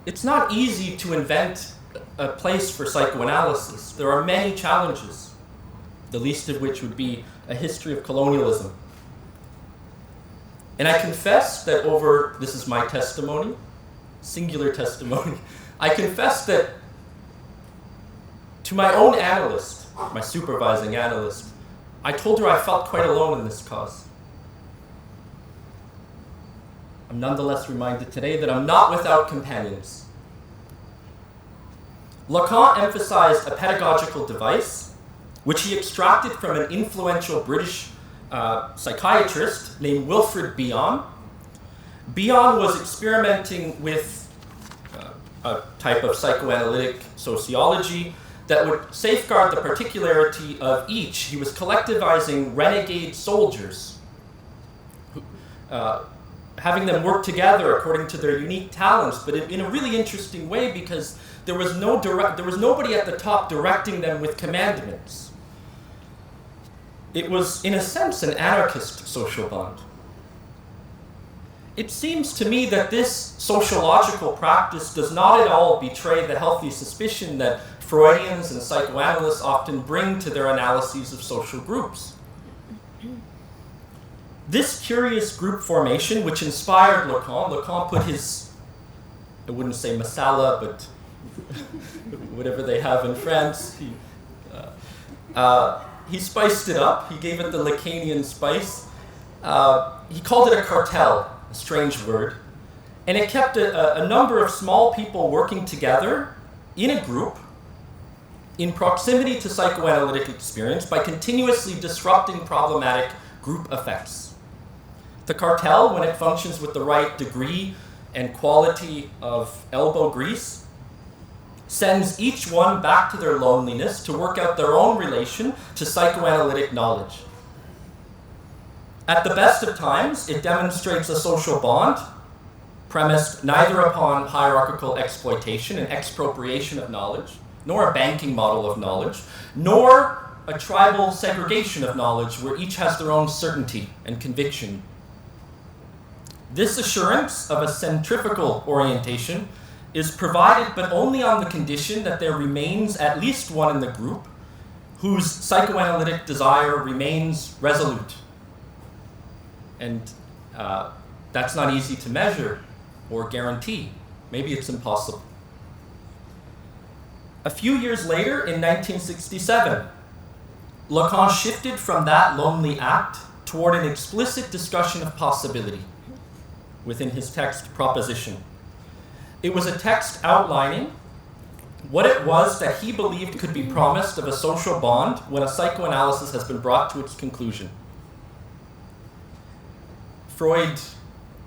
it's not easy to invent a place for psychoanalysis. There are many challenges, the least of which would be a history of colonialism. And I confess that this is my testimony, singular testimony, I confess that to my own analyst, my supervising analyst, I told her I felt quite alone in this cause. I'm nonetheless reminded today that I'm not without companions. Lacan emphasized a pedagogical device, which he extracted from an influential British psychiatrist named Wilfred Bion. Bion was experimenting with a type of psychoanalytic sociology that would safeguard the particularity of each. He was collectivizing renegade soldiers, having them work together according to their unique talents, but in a really interesting way because there was nobody at the top directing them with commandments. It was, in a sense, an anarchist social bond. It seems to me that this sociological practice does not at all betray the healthy suspicion that Freudians and psychoanalysts often bring to their analyses of social groups. This curious group formation, which inspired Lacan put his, I wouldn't say masala, but whatever they have in France, he spiced it up. He gave it the Lacanian spice. He called it a cartel, a strange word. And it kept a number of small people working together in a group in proximity to psychoanalytic experience by continuously disrupting problematic group effects. The cartel, when it functions with the right degree and quality of elbow grease, sends each one back to their loneliness to work out their own relation to psychoanalytic knowledge. At the best of times, it demonstrates a social bond premised neither upon hierarchical exploitation and expropriation of knowledge, nor a banking model of knowledge, nor a tribal segregation of knowledge where each has their own certainty and conviction. This assurance of a centrifugal orientation is provided but only on the condition that there remains at least one in the group whose psychoanalytic desire remains resolute. And that's not easy to measure or guarantee. Maybe it's impossible. A few years later, in 1967, Lacan shifted from that lonely act toward an explicit discussion of possibility within his text Proposition. It was a text outlining what it was that he believed could be promised of a social bond when a psychoanalysis has been brought to its conclusion. Freud,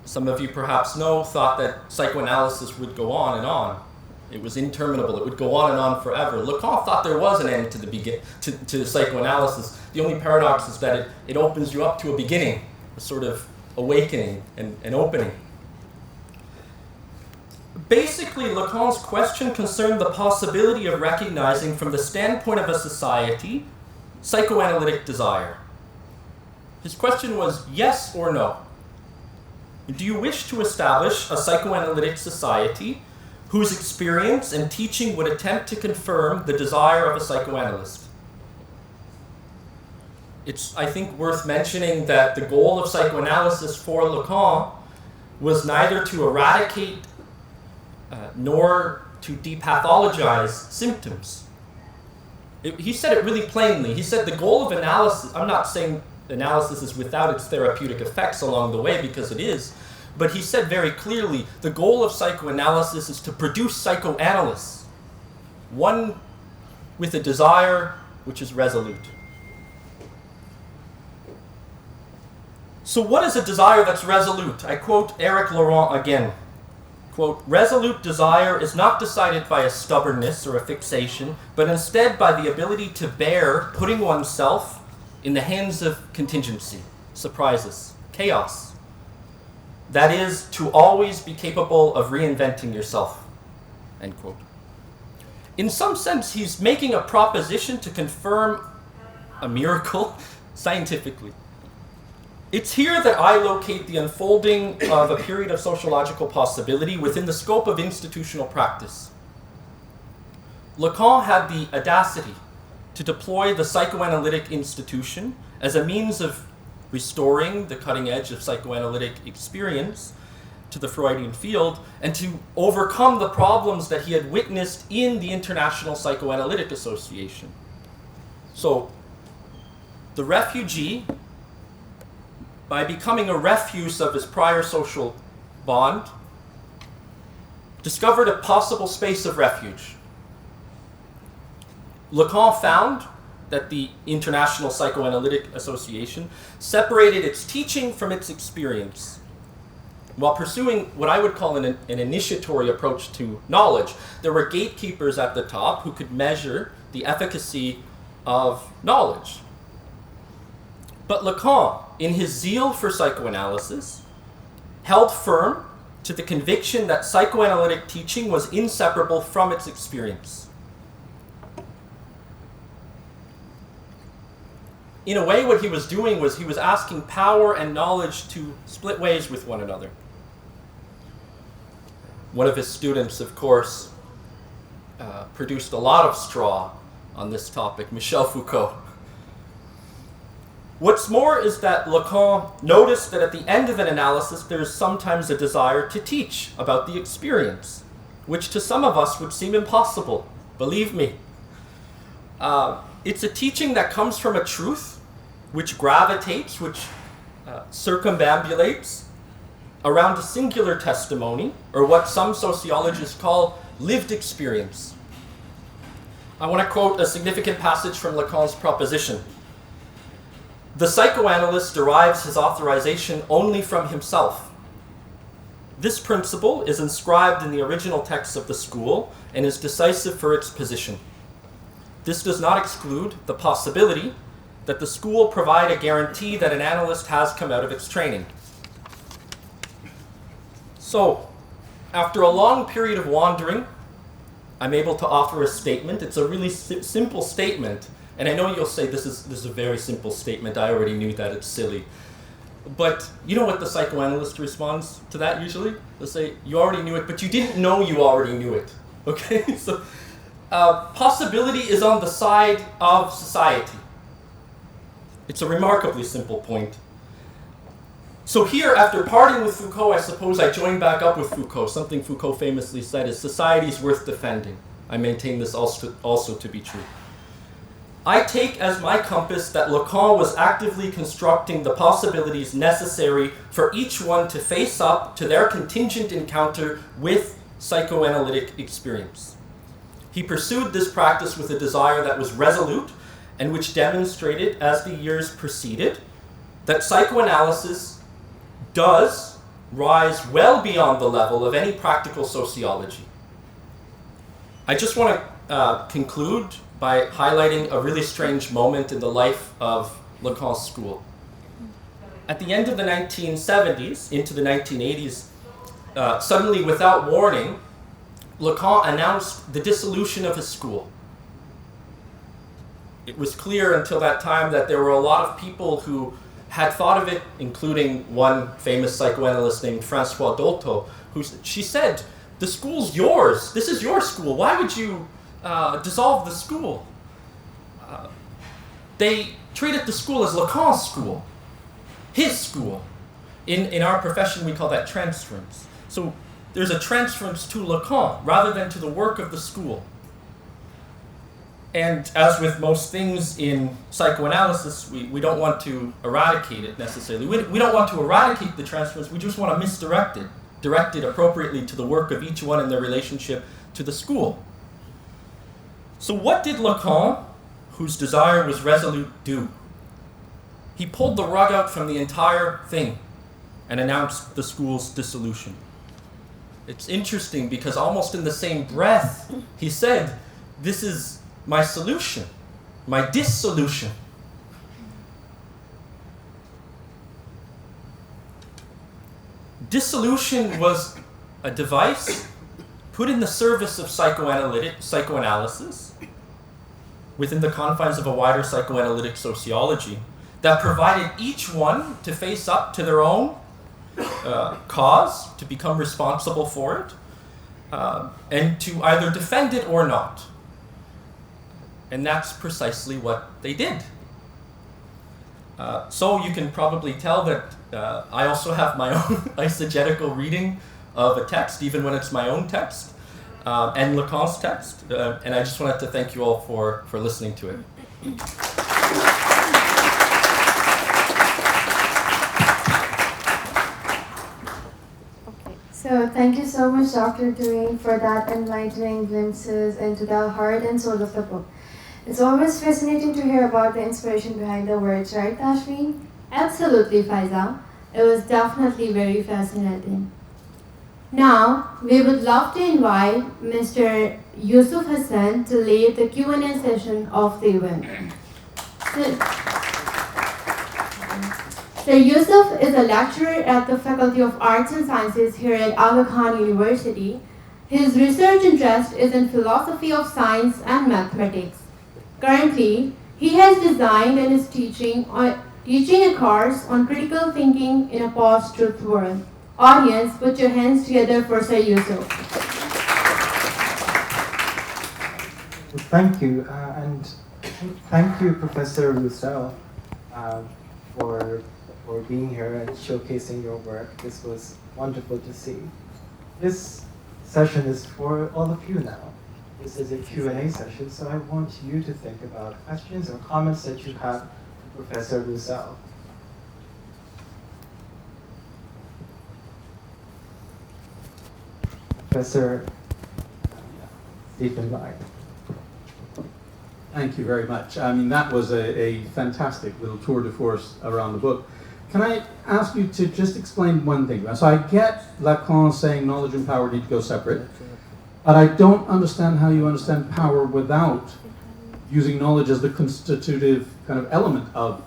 some of you perhaps know, thought that psychoanalysis would go on and on. It was interminable. It would go on and on forever. Lacan thought there was an end to psychoanalysis. The only paradox is that it opens you up to a beginning, a sort of awakening and an opening. Basically, Lacan's question concerned the possibility of recognizing from the standpoint of a society psychoanalytic desire. His question was yes or no. Do you wish to establish a psychoanalytic society whose experience and teaching would attempt to confirm the desire of a psychoanalyst? It's, I think, worth mentioning that the goal of psychoanalysis for Lacan was neither to eradicate nor to depathologize symptoms. He said it really plainly. He said the goal of analysis, I'm not saying analysis is without its therapeutic effects along the way, because it is, but he said very clearly the goal of psychoanalysis is to produce psychoanalysts, one with a desire which is resolute. So what is a desire that's resolute? I quote Eric Laurent again. Quote, resolute desire is not decided by a stubbornness or a fixation, but instead by the ability to bear putting oneself in the hands of contingency, surprises, chaos. That is, to always be capable of reinventing yourself, end quote. In some sense, he's making a proposition to confirm a miracle scientifically. It's here that I locate the unfolding of a period of sociological possibility within the scope of institutional practice. Lacan had the audacity to deploy the psychoanalytic institution as a means of restoring the cutting edge of psychoanalytic experience to the Freudian field and to overcome the problems that he had witnessed in the International Psychoanalytic Association. So, the refugee, by becoming a refuse of his prior social bond, discovered a possible space of refuge. Lacan found that the International Psychoanalytic Association separated its teaching from its experience while pursuing what I would call an initiatory approach to knowledge. There were gatekeepers at the top who could measure the efficacy of knowledge. But Lacan, in his zeal for psychoanalysis, held firm to the conviction that psychoanalytic teaching was inseparable from its experience. In a way, what he was doing was he was asking power and knowledge to split ways with one another. One of his students, of course, produced a lot of straw on this topic, Michel Foucault. What's more is that Lacan noticed that at the end of an analysis, there is sometimes a desire to teach about the experience, which to some of us would seem impossible, believe me. It's a teaching that comes from a truth which gravitates, which circumambulates around a singular testimony, or what some sociologists call lived experience. I want to quote a significant passage from Lacan's proposition. The psychoanalyst derives his authorization only from himself. This principle is inscribed in the original text of the school and is decisive for its position. This does not exclude the possibility that the school provide a guarantee that an analyst has come out of its training. So, after a long period of wandering, I'm able to offer a statement. It's a really simple statement, and I know you'll say this is a very simple statement. I already knew that, it's silly. But you know what the psychoanalyst responds to that usually? They'll say, you already knew it, but you didn't know you already knew it. Okay? So, possibility is on the side of society. It's a remarkably simple point. So here, after parting with Foucault, I suppose I join back up with Foucault. Something Foucault famously said is, society is worth defending. I maintain this also to be true. I take as my compass that Lacan was actively constructing the possibilities necessary for each one to face up to their contingent encounter with psychoanalytic experience. He pursued this practice with a desire that was resolute and which demonstrated, as the years proceeded, that psychoanalysis does rise well beyond the level of any practical sociology. I just want to conclude by highlighting a really strange moment in the life of Lacan's school. At the end of the 1970s, into the 1980s, suddenly without warning, Lacan announced the dissolution of his school. It was clear until that time that there were a lot of people who had thought of it, including one famous psychoanalyst named François Dolto, she said, the school's yours. This is your school. Why would you dissolve the school? They treated the school as Lacan's school, his school. In our profession, we call that transference. So there's a transference to Lacan rather than to the work of the school. And as with most things in psychoanalysis, we don't want to eradicate it necessarily. We don't want to eradicate the transference, we just want to misdirect it, direct it appropriately to the work of each one in their relationship to the school. So what did Lacan, whose desire was resolute, do? He pulled the rug out from the entire thing and announced the school's dissolution. It's interesting because almost in the same breath, he said, this is my solution, my dissolution. Dissolution was a device put in the service of psychoanalysis within the confines of a wider psychoanalytic sociology that provided each one to face up to their own cause, to become responsible for it, and to either defend it or not. And that's precisely what they did. So you can probably tell that I also have my own eisegetical reading of a text, even when it's my own text, and Lacan's text. And I just wanted to thank you all for listening to it. So thank you so much, Dr. Duane, for that enlightening glimpses into the heart and soul of the book. It's always fascinating to hear about the inspiration behind the words, right, Tashveen? Absolutely, Faiza. It was definitely very fascinating. Now, we would love to invite Mr. Yusuf Hassan to lead the Q&A session of the event. Sir Yusuf is a lecturer at the Faculty of Arts and Sciences here at Aga Khan University. His research interest is in philosophy of science and mathematics. Currently, he has designed and is teaching a course on critical thinking in a post-truth world. Audience, put your hands together for Sir Yusuf. Thank you, and thank you, Professor Rousselle, for being here and showcasing your work. This was wonderful to see. This session is for all of you now. this is a Q&A session, so I want you to think about questions or comments that you have for Professor Rousselle. Professor Stefan. Thank you very much. I mean, that was a fantastic little tour de force around the book. Can I ask you to just explain one thing? So I get Lacan saying knowledge and power need to go separate, but I don't understand how you understand power without using knowledge as the constitutive kind of element of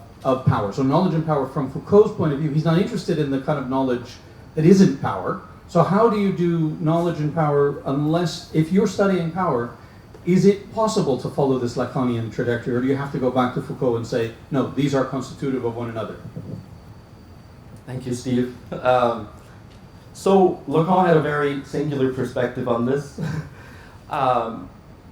power. So knowledge and power from Foucault's point of view, he's not interested in the kind of knowledge that isn't power. So how do you do knowledge and power unless, if you're studying power, is it possible to follow this Lacanian trajectory, or do you have to go back to Foucault and say, no, these are constitutive of one another? Thank you, Steve. So Lacan had a very singular perspective on this.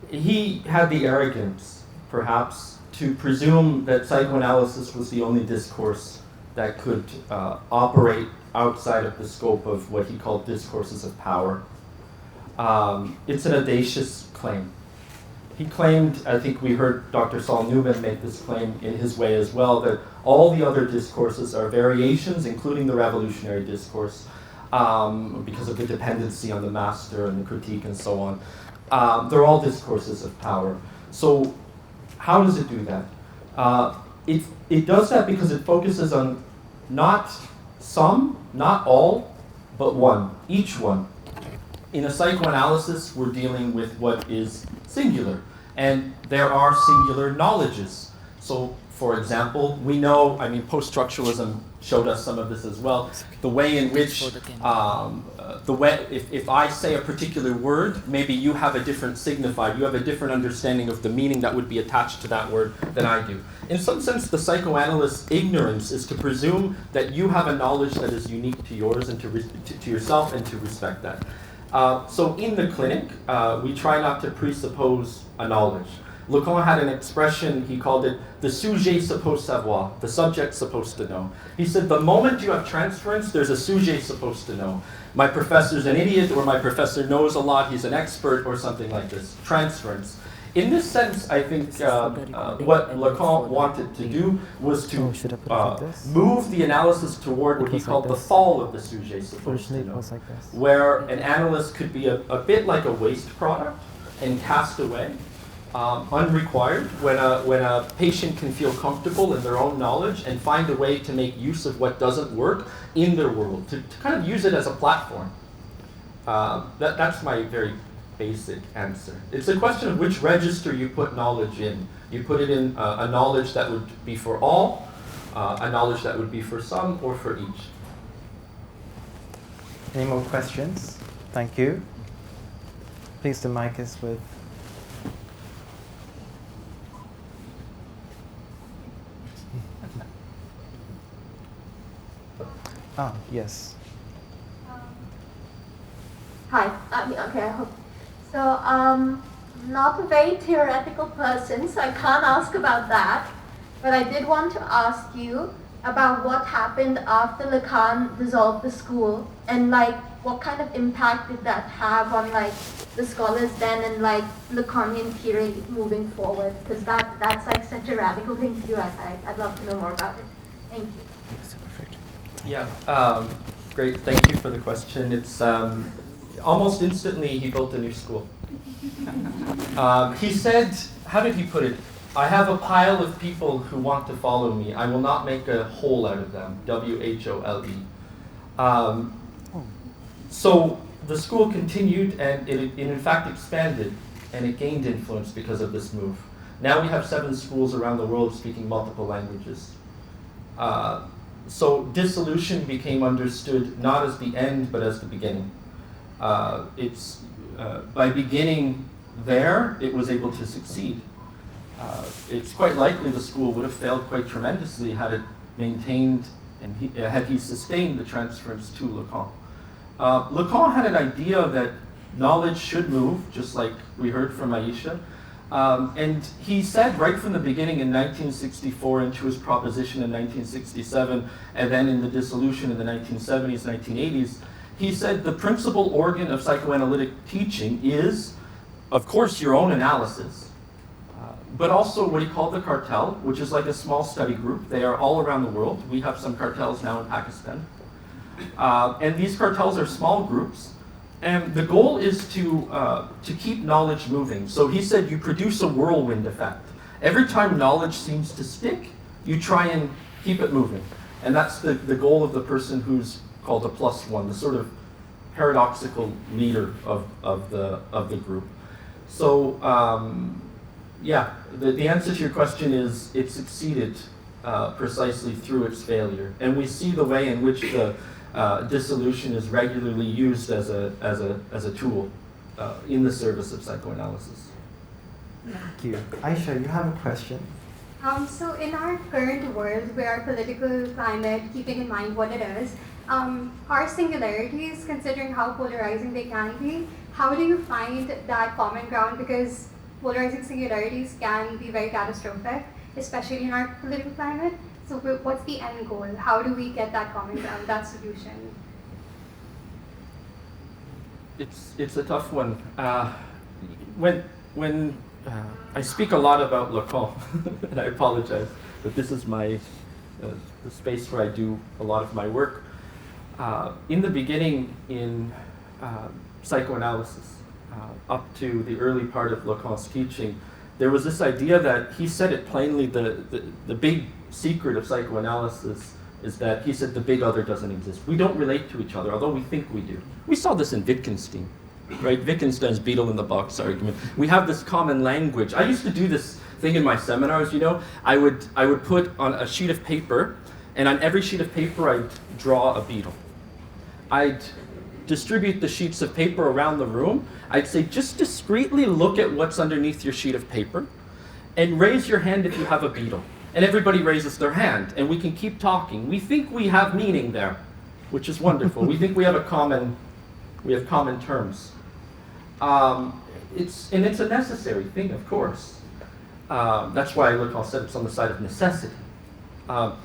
He had the arrogance, perhaps, to presume that psychoanalysis was the only discourse that could operate outside of the scope of what he called discourses of power. It's an audacious claim. He claimed, I think we heard Dr. Saul Newman make this claim in his way as well, that all the other discourses are variations, including the revolutionary discourse, because of the dependency on the master and the critique and so on. They're all discourses of power. So how does it do that? It does that because it focuses on not some, not all, but one, each one. In a psychoanalysis, we're dealing with what is singular, and there are singular knowledges. So, for example, we know, I mean, post-structuralism showed us some of this as well, the way in which, if I say a particular word, maybe you have a different signified, you have a different understanding of the meaning that would be attached to that word than I do. In some sense, the psychoanalyst's ignorance is to presume that you have a knowledge that is unique to yours and to yourself, and to respect that. So in the clinic, we try not to presuppose a knowledge. Lacan had an expression, he called it the sujet supposed savoir, the subject supposed to know. He said the moment you have transference, there's a sujet supposed to know. My professor's an idiot, or my professor knows a lot, he's an expert, or something like this. Transference. In this sense, I think what Lacan wanted to do was to move the analysis toward what he called the fall of the sujet supposed to know, where an analyst could be a bit like a waste product and cast away, unrequired, when a patient can feel comfortable in their own knowledge and find a way to make use of what doesn't work in their world, to kind of use it as a platform. That's my very basic answer. It's a question of which register you put knowledge in. You put it in a knowledge that would be for all, a knowledge that would be for some, or for each. Any more questions? Thank you. Please, the mic is with... yes. Hi. Okay, I hope. So, not a very theoretical person, so I can't ask about that. But I did want to ask you about what happened after Lacan dissolved the school, and what kind of impact did that have on the scholars then, and Lacanian theory moving forward? Because that's such a radical thing to do. I'd love to know more about it. Thank you. Yeah, great. Thank you for the question. It's almost instantly he built a new school. He said, how did he put it? I have a pile of people who want to follow me. I will not make a hole out of them. W-H-O-L-E. So the school continued, and it in fact expanded, and it gained influence because of this move. Now we have 7 schools around the world speaking multiple languages. So dissolution became understood not as the end, but as the beginning. By beginning there, it was able to succeed. It's quite likely the school would have failed quite tremendously had it maintained and had he sustained the transference to Lacan. Lacan had an idea that knowledge should move, just like we heard from Aisha. And he said right from the beginning in 1964 into his proposition in 1967, and then in the dissolution in the 1970s, 1980s, he said the principal organ of psychoanalytic teaching is of course, your own analysis, but also what he called the cartel, which is like a small study group. They are all around the world. We have some cartels now in Pakistan. And these cartels are small groups. And the goal is to keep knowledge moving. So he said you produce a whirlwind effect. Every time knowledge seems to stick, you try and keep it moving. And that's the goal of the person who's called a plus one, the sort of paradoxical leader of the group. So yeah, the answer to your question is it succeeded precisely through its failure. And we see the way in which the dissolution is regularly used as a tool in the service of psychoanalysis. Thank you. Aisha, you have a question? So in our current world, where our political climate, keeping in mind what it is, our singularities, considering how polarizing they can be, how do you find that common ground? Because polarizing singularities can be very catastrophic, especially in our political climate. So what's the end goal? How do we get that common ground, that solution? It's a tough one. When I speak a lot about Lacan, and I apologize, but this is my the space where I do a lot of my work. In the beginning, in psychoanalysis, up to the early part of Lacan's teaching, there was this idea that he said it plainly, the big secret of psychoanalysis is that he said the big other doesn't exist. We don't relate to each other, although we think we do. We saw this in Wittgenstein, right? Wittgenstein's beetle in the box argument. We have this common language. I used to do this thing in my seminars, you know. I would put on a sheet of paper, and on every sheet of paper I'd draw a beetle. I'd distribute the sheets of paper around the room. I'd say, just discreetly look at what's underneath your sheet of paper, and raise your hand if you have a beetle. And everybody raises their hand, and we can keep talking. We think we have meaning there, which is wonderful. We think we have common terms. It's a necessary thing, of course. That's why Lacan said it's on the side of necessity. But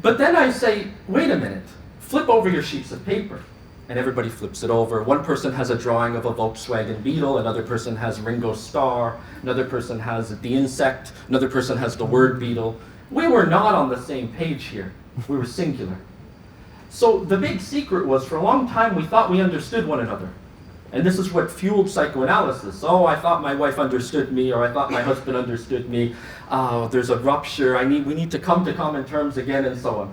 then I say, wait a minute, flip over your sheets of paper. And everybody flips it over. One person has a drawing of a Volkswagen Beetle, another person has Ringo Starr, another person has the insect, another person has the word beetle. We were not on the same page here. We were singular. So the big secret was, for a long time, we thought we understood one another. And this is what fueled psychoanalysis. Oh, I thought my wife understood me, or I thought my husband understood me. Oh, there's a rupture. We need to come to common terms again, and so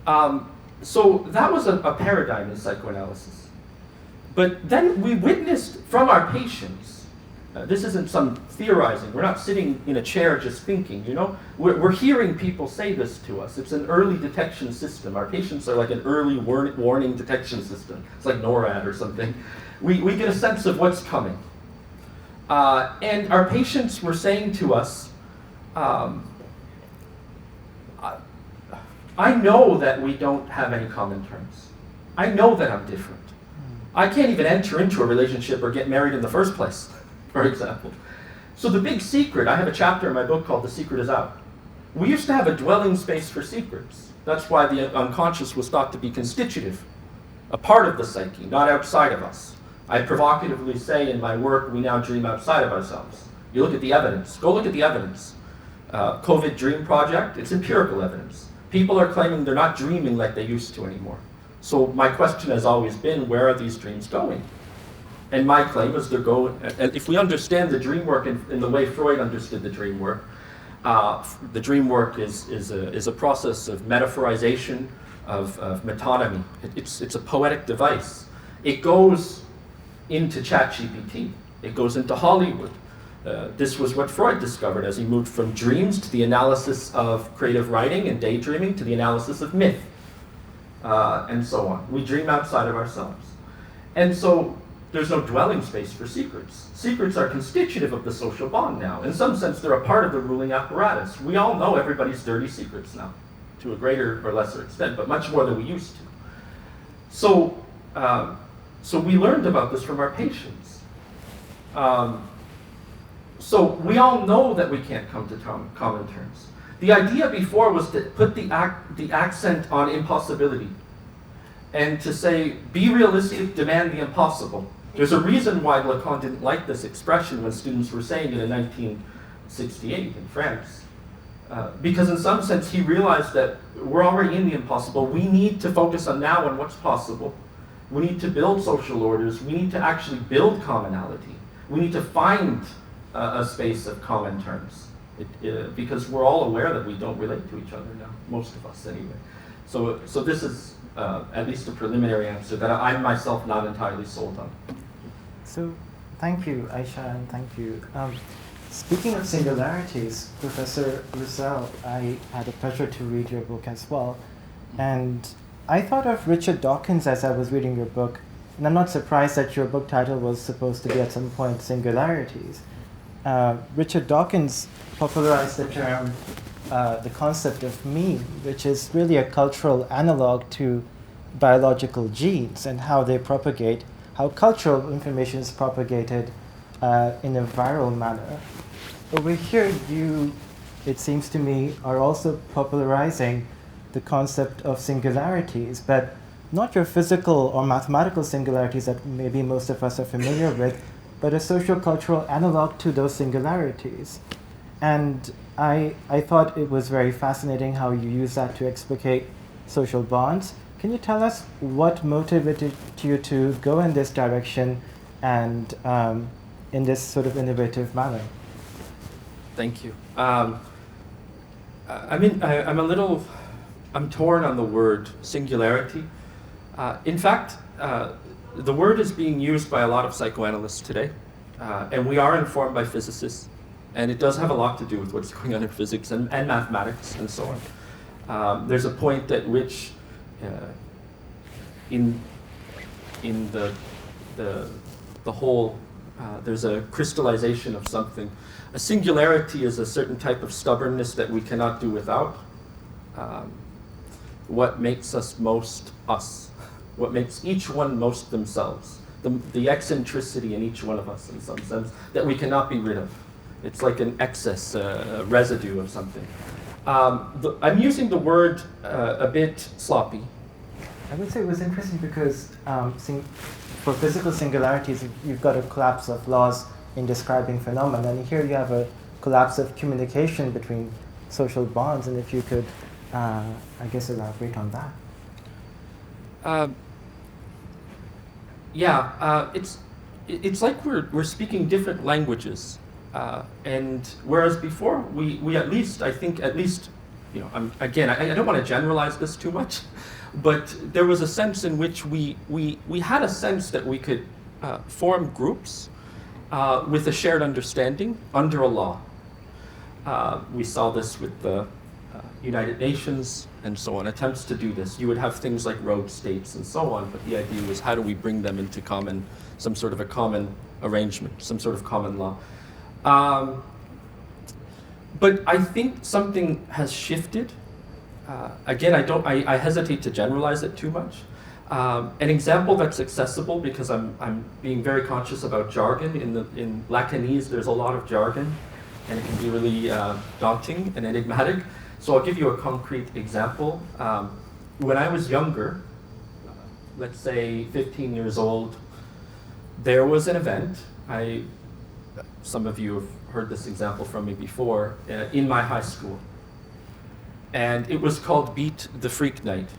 on. So that was a paradigm in psychoanalysis. But then we witnessed from our patients, this isn't some theorizing, we're not sitting in a chair just thinking, you know? We're hearing people say this to us. It's an early detection system. Our patients are like an early warning detection system. It's like NORAD or something. We get a sense of what's coming. And our patients were saying to us, I know that we don't have any common terms. I know that I'm different. I can't even enter into a relationship or get married in the first place, for example. So the big secret, I have a chapter in my book called The Secret Is Out. We used to have a dwelling space for secrets. That's why the unconscious was thought to be constitutive, a part of the psyche, not outside of us. I provocatively say in my work, we now dream outside of ourselves. You look at the evidence. Go look at the evidence. COVID Dream Project, it's empirical evidence. People are claiming they're not dreaming like they used to anymore. So my question has always been, where are these dreams going? And my claim is they're going, and if we understand the dream work in the way Freud understood the dream work is a process of metaphorization, of metonymy. It's a poetic device. It goes into ChatGPT. It goes into Hollywood. This was what Freud discovered as he moved from dreams to the analysis of creative writing and daydreaming to the analysis of myth, and so on. We dream outside of ourselves. And so there's no dwelling space for secrets. Secrets are constitutive of the social bond now. In some sense, they're a part of the ruling apparatus. We all know everybody's dirty secrets now, to a greater or lesser extent, but much more than we used to. So we learned about this from our patients. So we all know that we can't come to common terms. The idea before was to put the accent on impossibility and to say, be realistic, demand the impossible. There's a reason why Lacan didn't like this expression when students were saying it in 1968 in France. Because in some sense he realized that we're already in the impossible. We need to focus on now and what's possible. We need to build social orders. We need to actually build commonality. We need to find a space of common terms. Because we're all aware that we don't relate to each other now, most of us anyway. So this is at least a preliminary answer that I'm myself not entirely sold on. So thank you, Aisha, and thank you. Speaking of singularities, Professor Rousselle, I had the pleasure to read your book as well. And I thought of Richard Dawkins as I was reading your book. And I'm not surprised that your book title was supposed to be at some point Singularities. Richard Dawkins popularized the term, the concept of mean, which is really a cultural analog to biological genes and how they propagate, how cultural information is propagated in a viral manner. Over here, you, it seems to me, are also popularizing the concept of singularities, but not your physical or mathematical singularities that maybe most of us are familiar with, but a sociocultural analog to those singularities. And I thought it was very fascinating how you use that to explicate social bonds. Can you tell us what motivated you to go in this direction and in this sort of innovative manner? Thank you. I'm torn on the word singularity. In fact, the word is being used by a lot of psychoanalysts today, and we are informed by physicists, and it does have a lot to do with what's going on in physics and mathematics and so on. There's a point at which in the whole, there's a crystallization of something. A singularity is a certain type of stubbornness that we cannot do without. What makes us most us, what makes each one most themselves, the eccentricity in each one of us in some sense that we cannot be rid of. It's like an excess, a residue of something. I'm using the word a bit sloppy. I would say it was interesting because for physical singularities, you've got a collapse of laws in describing phenomena, and here you have a collapse of communication between social bonds, and if you could, I guess, elaborate on that. It's like we're speaking different languages, and whereas before we at least, I don't want to generalize this too much, but there was a sense in which we had a sense that we could form groups with a shared understanding under a law. We saw this with the United Nations and so on, attempts to do this. You would have things like road states and so on, but the idea was how do we bring them into some sort of a common arrangement, some sort of common law. But I think something has shifted. Again, I hesitate to generalize it too much. An example that's accessible, because I'm being very conscious about jargon. In Lacanese, there's a lot of jargon, and it can be really daunting and enigmatic. So I'll give you a concrete example. When I was younger, let's say 15 years old, there was an event. Some of you have heard this example from me before, in my high school. And it was called Beat the Freak Night.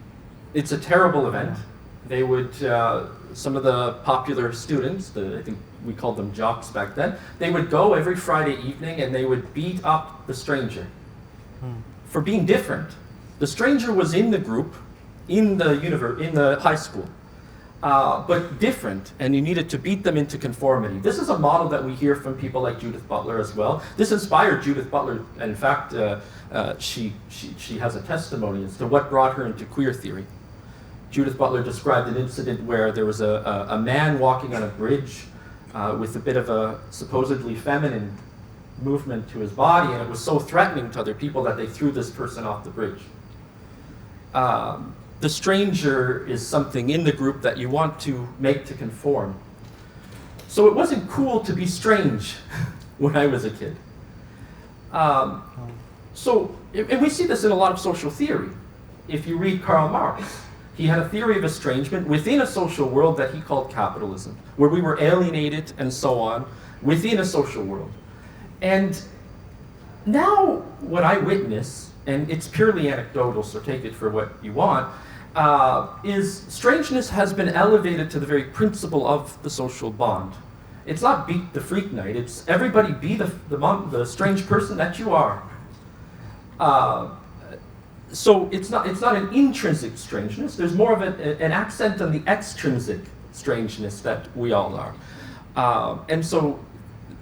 It's a terrible event. They would, some of the popular students, I think we called them jocks back then, they would go every Friday evening and they would beat up the stranger for being different. The stranger was in the group, in the high school, but different, and you needed to beat them into conformity. This is a model that we hear from people like Judith Butler as well. This inspired Judith Butler. In fact, she has a testimony as to what brought her into queer theory. Judith Butler described an incident where there was a man walking on a bridge with a bit of a supposedly feminine movement to his body, and it was so threatening to other people that they threw this person off the bridge. The stranger is something in the group that you want to make to conform. So it wasn't cool to be strange when I was a kid. And we see this in a lot of social theory. If you read Karl Marx, He had a theory of estrangement within a social world that he called capitalism, where we were alienated and so on within a social world. And now what I witness, and it's purely anecdotal, so take it for what you want, is strangeness has been elevated to the very principle of the social bond. It's not beat the freak night, it's everybody be the strange person that you are. So it's not an intrinsic strangeness, there's more of an accent on the extrinsic strangeness that we all are. And so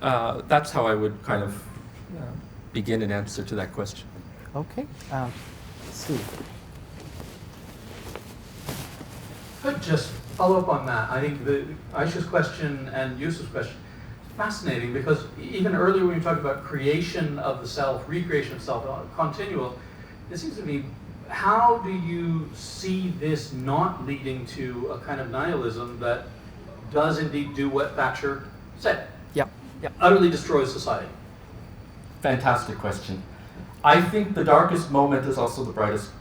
that's how I would kind of begin an answer to that question. Okay, Sue. Could just follow up on that. I think Aisha's question and Yusuf's question is fascinating, because even earlier when you talked about creation of the self, recreation of self, continual, it seems to me, how do you see this not leading to a kind of nihilism that does indeed do what Thatcher said? Yeah. Utterly destroys society. Fantastic question. I think the darkest moment is also the brightest.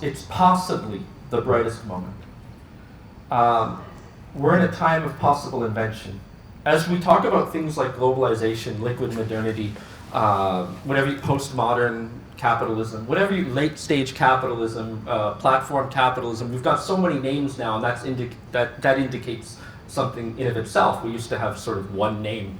It's possibly the brightest moment. We're in a time of possible invention. As we talk about things like globalization, liquid modernity, whatever you postmodern capitalism, whatever you late stage capitalism, platform capitalism, we've got so many names now, and that indicates something in of itself. We used to have sort of one name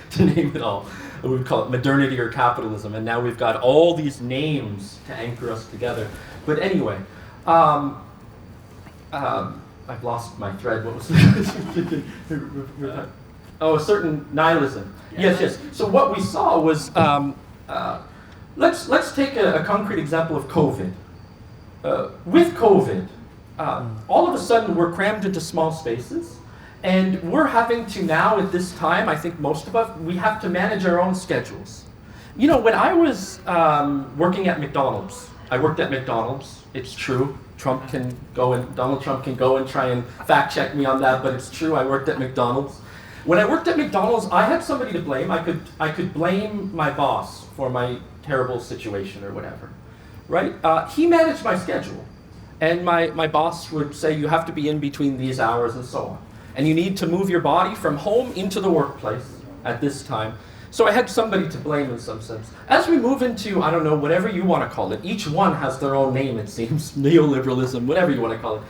to name it all. We would call it modernity or capitalism, and now we've got all these names to anchor us together. But anyway, I've lost my thread. What was the Oh, a certain nihilism. Yes. So what we saw was, let's take a concrete example of COVID. With COVID, all of a sudden we're crammed into small spaces, and we're having to now, at this time, I think most of us, we have to manage our own schedules. You know, when I was working at McDonald's, I worked at McDonald's, it's true. Donald Trump can go and try and fact check me on that, but it's true, I worked at McDonald's. When I worked at McDonald's, I had somebody to blame. I could blame my boss for my terrible situation or whatever, right? He managed my schedule, and my boss would say, you have to be in between these hours and so on. And you need to move your body from home into the workplace at this time. So I had somebody to blame in some sense. As we move into, I don't know, whatever you want to call it, each one has their own name, it seems, neoliberalism, whatever you want to call it.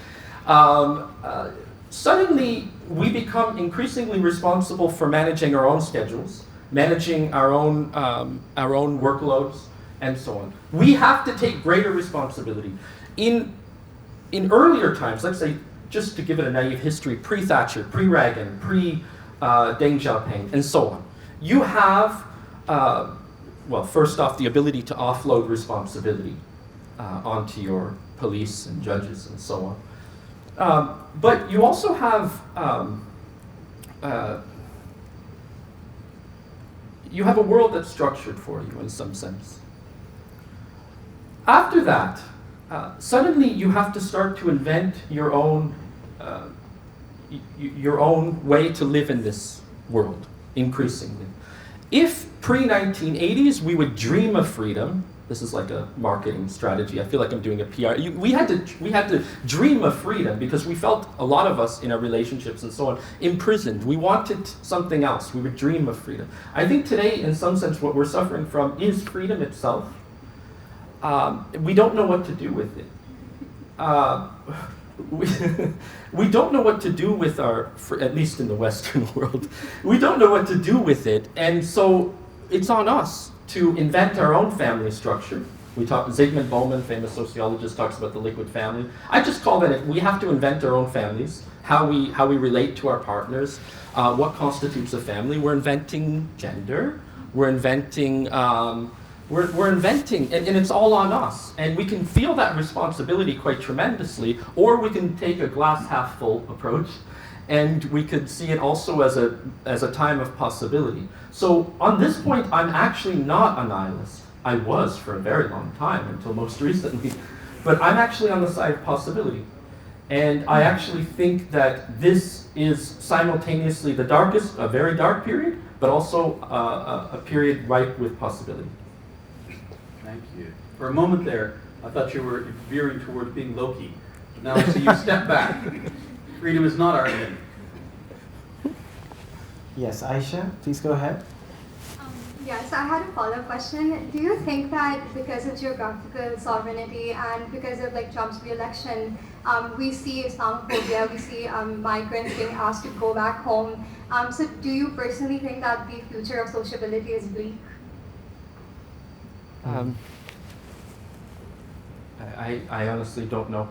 Suddenly, we become increasingly responsible for managing our own schedules, managing our own workloads, and so on. We have to take greater responsibility. In earlier times, let's say, just to give it a naive history, pre-Thatcher, pre-Reagan, pre-Deng Xiaoping, and so on, you have, first off, the ability to offload responsibility onto your police and judges and so on. But you also have a world that's structured for you in some sense. After that, suddenly you have to start to invent your own way to live in this world, increasingly. If pre-1980s we would dream of freedom, this is like a marketing strategy. I feel like I'm doing a PR. We had to dream of freedom because we felt, a lot of us in our relationships and so on, imprisoned. We wanted something else. We would dream of freedom. I think today, in some sense, what we're suffering from is freedom itself. We don't know what to do with it. We don't know what to do with at least in the Western world, we don't know what to do with it, and so it's on us to invent our own family structure. Zygmunt Bauman, famous sociologist, talks about the liquid family. I just call that we have to invent our own families, how we relate to our partners, what constitutes a family. We're inventing gender, we're inventing, and it's all on us. And we can feel that responsibility quite tremendously, or we can take a glass half full approach, and we could see it also as a time of possibility. So on this point, I'm actually not a nihilist. I was for a very long time, until most recently. But I'm actually on the side of possibility. And I actually think that this is simultaneously the darkest, a very dark period, but also a period ripe with possibility. Thank you. For a moment there, I thought you were veering towards being Loki, Now I see you step back. Freedom is not our enemy. Yes, Aisha, please go ahead. Yes, I had a follow-up question. Do you think that because of geographical sovereignty and because of Trump's re-election, we see Islamophobia, we see migrants being asked to go back home? So do you personally think that the future of sociability is bleak? I honestly don't know.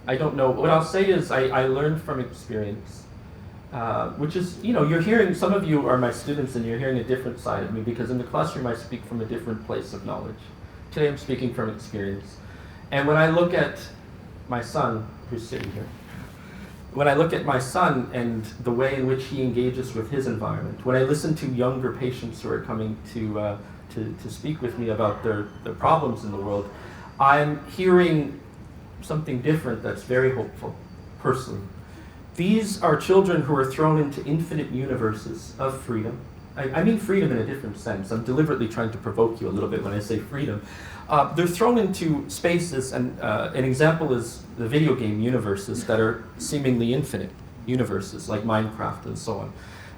I don't know. What I'll say is I learned from experience. Which is, you're hearing, some of you are my students and you're hearing a different side of me because in the classroom I speak from a different place of knowledge. Today I'm speaking from experience. And when I look at my son, who's sitting here, when I look at my son and the way in which he engages with his environment, when I listen to younger patients who are coming to speak with me about their problems in the world, I'm hearing something different that's very hopeful, personally. These are children who are thrown into infinite universes of freedom. I mean freedom in a different sense. I'm deliberately trying to provoke you a little bit when I say freedom. They're thrown into spaces, and an example is the video game universes that are seemingly infinite universes, like Minecraft and so on,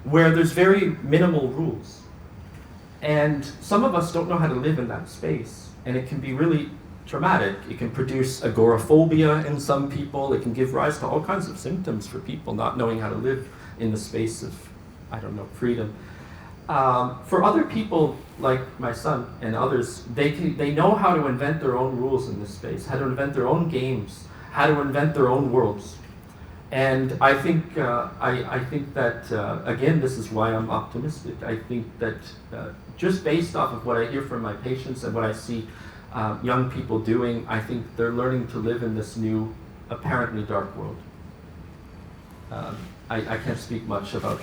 where there's very minimal rules. And some of us don't know how to live in that space, and it can be really traumatic. It can produce agoraphobia in some people. It can give rise to all kinds of symptoms for people not knowing how to live in the space of, freedom. For other people, like my son and others, they know how to invent their own rules in this space, how to invent their own games, how to invent their own worlds. And I think that again, this is why I'm optimistic. I think that just based off of what I hear from my patients and what I see young people doing, I think they're learning to live in this new, apparently dark world. I can't speak much about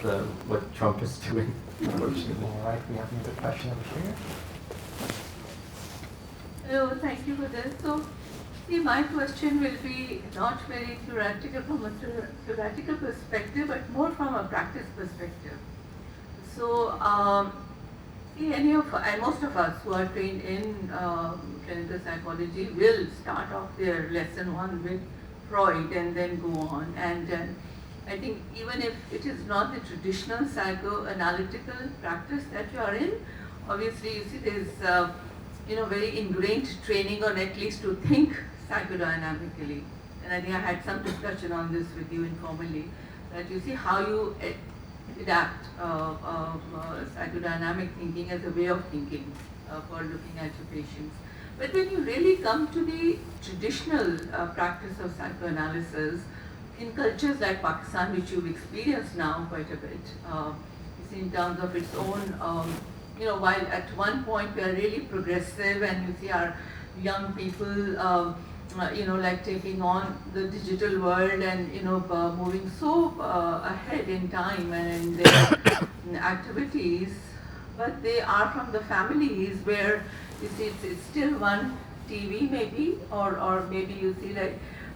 what Trump is doing, unfortunately. All right, we have another question over here. Hello, thank you for this. So, see, my question will be not very theoretical from a theoretical perspective, but more from a practice perspective. So, most of us who are trained in clinical psychology will start off their lesson 1 with Freud and then go on. And I think even if it is not the traditional psychoanalytical practice that you are in, obviously you see there's very ingrained training on at least to think psychodynamically. And I think I had some discussion on this with you informally, that you see how you adapt psychodynamic thinking as a way of thinking for looking at your patients. But when you really come to the traditional practice of psychoanalysis, in cultures like Pakistan, which you've experienced now quite a bit, you see in terms of its own, while at one point we are really progressive and you see our young people taking on the digital world and moving so ahead in time and in their activities, but they are from the families where you see it's still one TV maybe, or maybe you see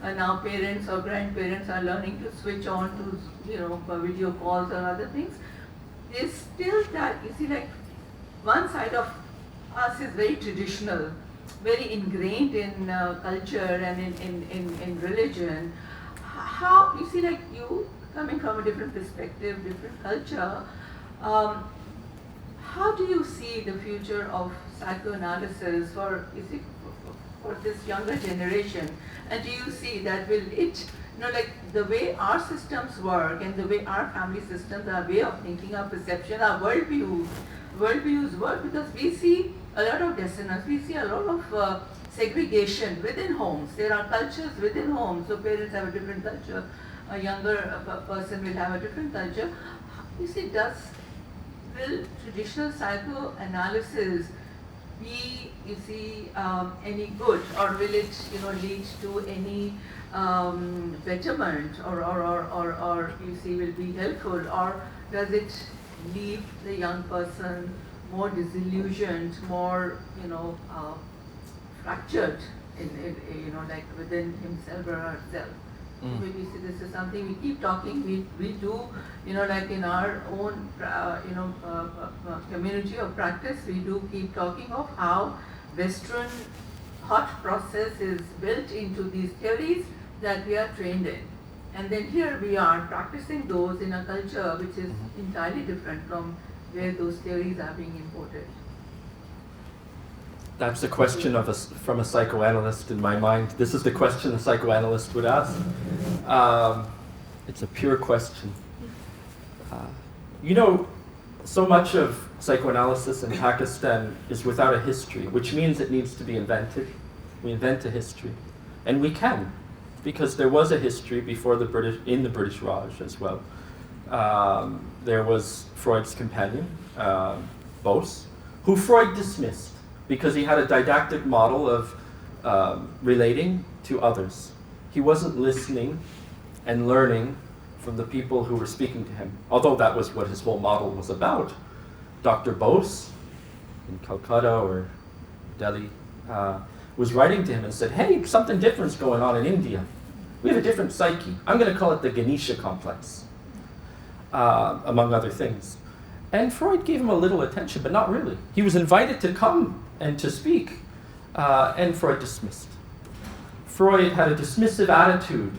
now parents or grandparents are learning to switch on to video calls or other things. There's still that, you see, one side of us is very traditional, very ingrained in culture and in religion. How, you see, you coming from a different perspective, different culture, how do you see the future of psychoanalysis for this younger generation? And do you see that will it, the way our systems work and the way our family systems, our way of thinking, our perception, our worldviews work, because we see a lot of dissonance, we see a lot of segregation within homes. There are cultures within homes, so parents have a different culture, a younger person will have a different culture. You see, will traditional psychoanalysis be, any good, or will it, lead to any betterment, or will be helpful, or does it leave the young person more disillusioned, more, fractured within himself or herself? Maybe see, this is something we keep talking, we do, in our own, community of practice, we do keep talking of how Western thought process is built into these theories that we are trained in. And then here we are practicing those in a culture which is entirely different from where those theories are being imported. That's a question from a psychoanalyst in my mind. This is the question a psychoanalyst would ask. It's a pure question. So much of psychoanalysis in Pakistan is without a history, which means it needs to be invented. We invent a history. And we can, because there was a history before in the British Raj as well. There was Freud's companion, Bose, who Freud dismissed because he had a didactic model of relating to others. He wasn't listening and learning from the people who were speaking to him, although that was what his whole model was about. Dr. Bose in Calcutta or Delhi was writing to him and said, hey, something different's going on in India. We have a different psyche. I'm going to call it the Ganesha complex, among other things. And Freud gave him a little attention, but not really. He was invited to come and to speak, and Freud dismissed. Freud had a dismissive attitude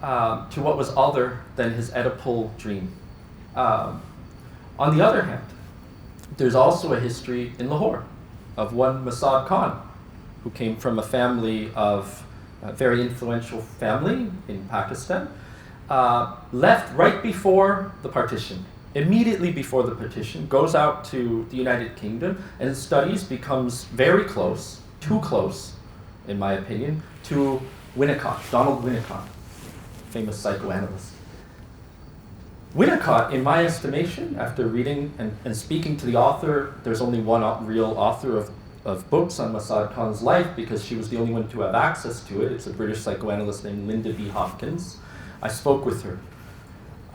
to what was other than his Oedipal dream. On the other hand, there's also a history in Lahore of one Masad Khan, who came from a family of a very influential family in Pakistan, left right before the partition, immediately before the partition, goes out to the United Kingdom and studies, becomes very close, too close, in my opinion, to Winnicott, Donald Winnicott, famous psychoanalyst. Winnicott, in my estimation, after reading and speaking to the author, there's only one real author of books on Masad Khan's life because she was the only one to have access to it. It's a British psychoanalyst named Linda B. Hopkins. I spoke with her.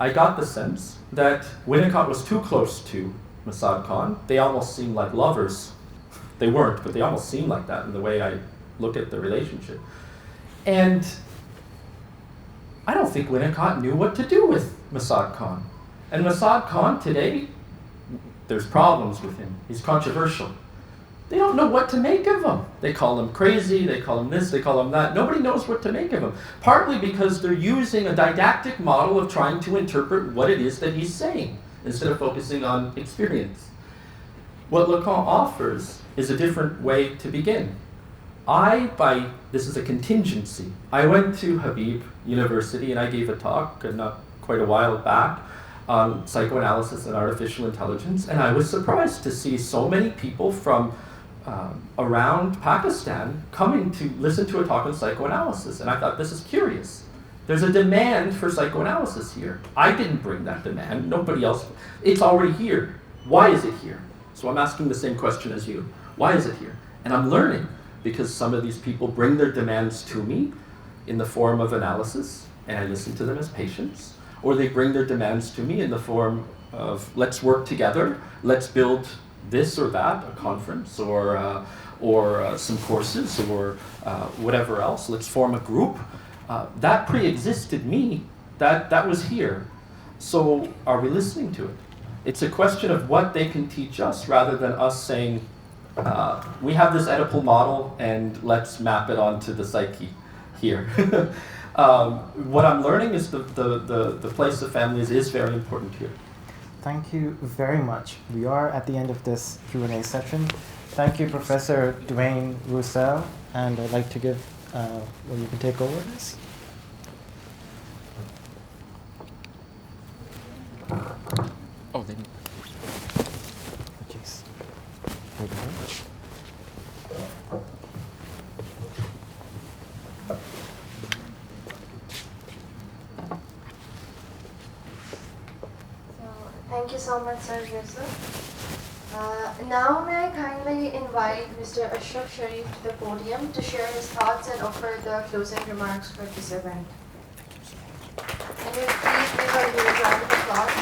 I got the sense that Winnicott was too close to Masad Khan. They almost seemed like lovers. They weren't, but they almost seemed like that in the way I look at the relationship. And I don't think Winnicott knew what to do with Masad Khan. And Masad Khan today, there's problems with him. He's controversial. They don't know what to make of him. They call him crazy, they call him this, they call him that. Nobody knows what to make of him. Partly because they're using a didactic model of trying to interpret what it is that he's saying, instead of focusing on experience. What Lacan offers is a different way to begin. This is a contingency. I went to Habib University and I gave a talk, not quite a while back, on psychoanalysis and artificial intelligence, and I was surprised to see so many people from around Pakistan coming to listen to a talk on psychoanalysis, and I thought, this is curious. There's a demand for psychoanalysis here. I didn't bring that demand, nobody else. It's already here. Why is it here? So I'm asking the same question as you. Why is it here? And I'm learning, because some of these people bring their demands to me in the form of analysis, and I listen to them as patients, or they bring their demands to me in the form of, let's work together, let's build this or that, a conference, or some courses, or whatever else, let's form a group. That pre-existed me, that was here. So are we listening to it? It's a question of what they can teach us, rather than us saying, we have this Oedipal model and let's map it onto the psyche here. What I'm learning is the place of families is very important here. Thank you very much. We are at the end of this Q&A session. Thank you, Professor Duane Rousselle, and I'd like to give, well, you can take over this. Oh, they need. Jeez. Wait a minute. Thank you so much, Sir Rousselle. Now may I kindly invite Mr. Ashraf Sharif to the podium to share his thoughts and offer the closing remarks for this event. Can you please give a huge round of applause?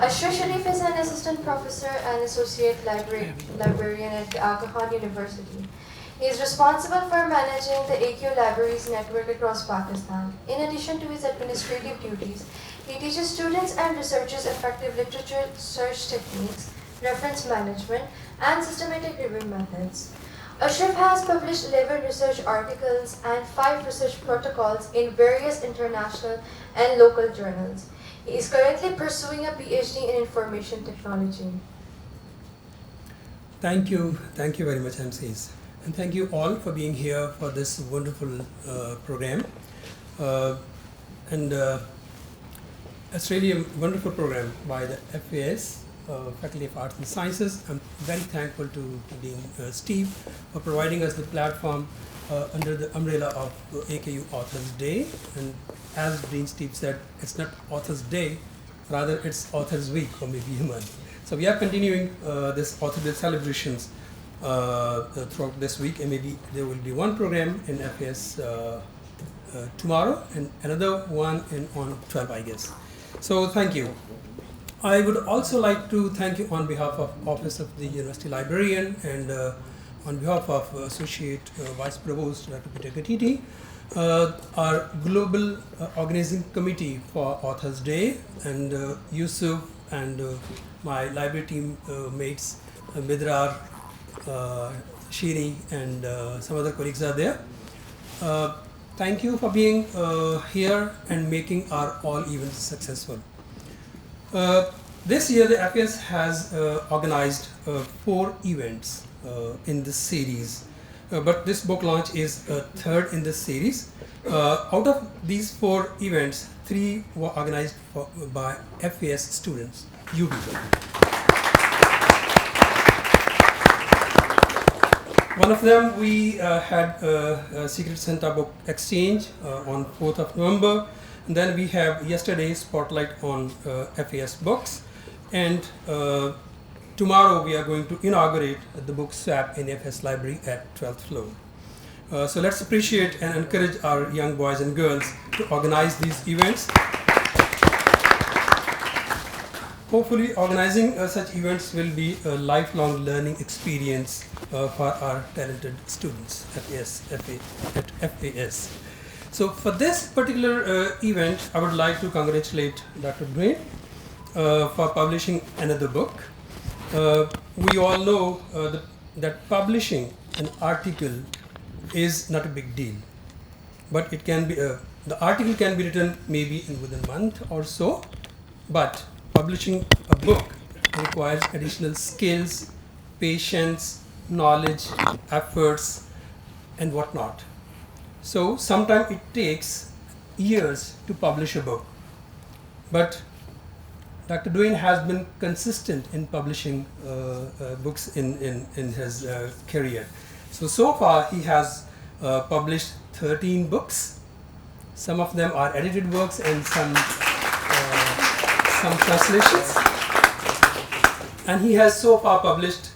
Ashraf Sharif is an assistant professor and associate librarian at Aga Khan University. He is responsible for managing the AQ Libraries network across Pakistan. In addition to his administrative duties, he teaches students and researchers effective literature search techniques, reference management, and systematic review methods. Ashraf has published 11 research articles and 5 research protocols in various international and local journals. He is currently pursuing a PhD in information technology. Thank you very much, MCs. And thank you all for being here for this wonderful program. It's really a wonderful program by the FAS, Faculty of Arts and Sciences. I'm very thankful to Dean Steve for providing us the platform under the umbrella of AKU Authors Day. And as Dean Steve said, it's not Authors Day, rather it's Authors Week or maybe a month. So we are continuing this Author Day celebrations throughout this week, and maybe there will be one program in FAS tomorrow and another one on 12, I guess. So thank you. I would also like to thank you on behalf of Office of the University Librarian and on behalf of Associate Vice Provost Dr. Peter Gatiti, our Global Organizing Committee for Authors Day, and Yusuf and my library team mates, Midrar, Shiri, and some other colleagues are there. Thank you for being here and making our all events successful. This year the FAS has organized 4 events in this series, but this book launch is third in this series. Out of these 4 events, 3 were organized by FAS students, UB. One of them, we had a Secret Santa book exchange on 4th of November. And then we have yesterday's spotlight on FAS books. And tomorrow we are going to inaugurate the book swap in FAS library at 12th floor. So let's appreciate and encourage our young boys and girls to organize these events. Hopefully organizing such events will be a lifelong learning experience for our talented students at FAS. So for this particular event, I would like to congratulate Dr. Duane for publishing another book. We all know that publishing an article is not a big deal, but it can be the article can be written maybe within a month or so, but publishing a book requires additional skills, patience, knowledge, efforts, and whatnot. So sometimes it takes years to publish a book. But Dr. Duane has been consistent in publishing books in his career. So far he has published 13 books. Some of them are edited works and some translations. And he has so far published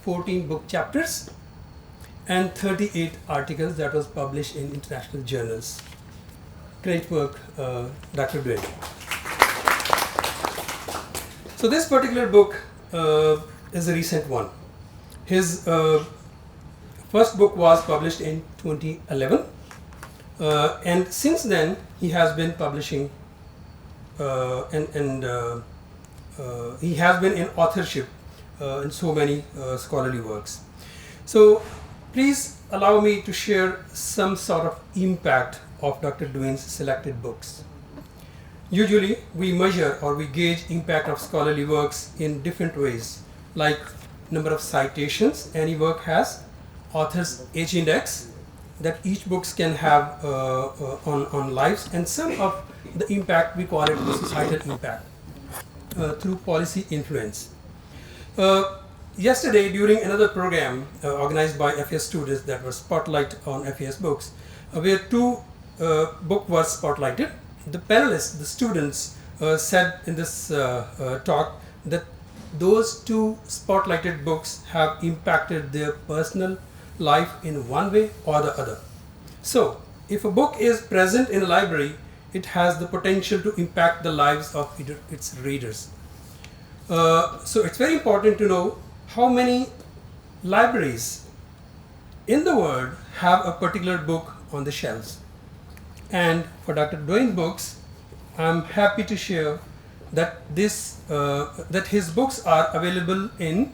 14 book chapters and 38 articles that was published in international journals. Great work, Dr. Duane. So this particular book is a recent one. His first book was published in 2011, and since then he has been publishing he has been in authorship in so many scholarly works. So please allow me to share some sort of impact of Dr. Duane's selected books. Usually we measure or we gauge impact of scholarly works in different ways, like number of citations any work has, author's age index that each books can have on lives, and some of the impact we call it the societal impact through policy influence. Yesterday during another program organized by FAS students that was Spotlight on FAS books, where 2 books were spotlighted. The panelists, the students, said in this talk that those 2 spotlighted books have impacted their personal life in one way or the other. So if a book is present in a library, it has the potential to impact the lives of its readers. So it's very important to know how many libraries in the world have a particular book on the shelves. And for Dr. Duane books, I'm happy to share that his books are available in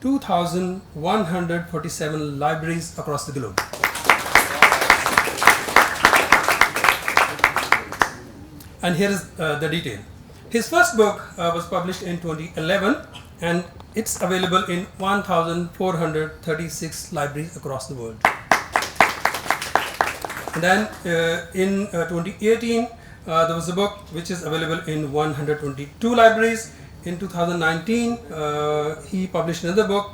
2,147 libraries across the globe. And here is the detail. His first book was published in 2011, and it's available in 1,436 libraries across the world. And then in 2018, there was a book which is available in 122 libraries. In 2019, he published another book.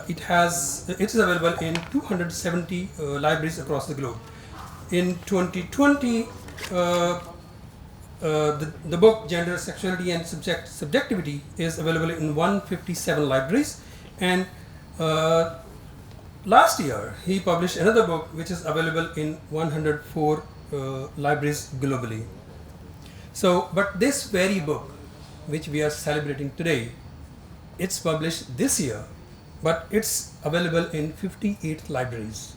It is available in 270 libraries across the globe. In 2020, the book Gender, Sexuality and Subjectivity is available in 157 libraries, and last year he published another book which is available in 104 libraries globally. So, but this very book which we are celebrating today, it's published this year, but it's available in 58 libraries.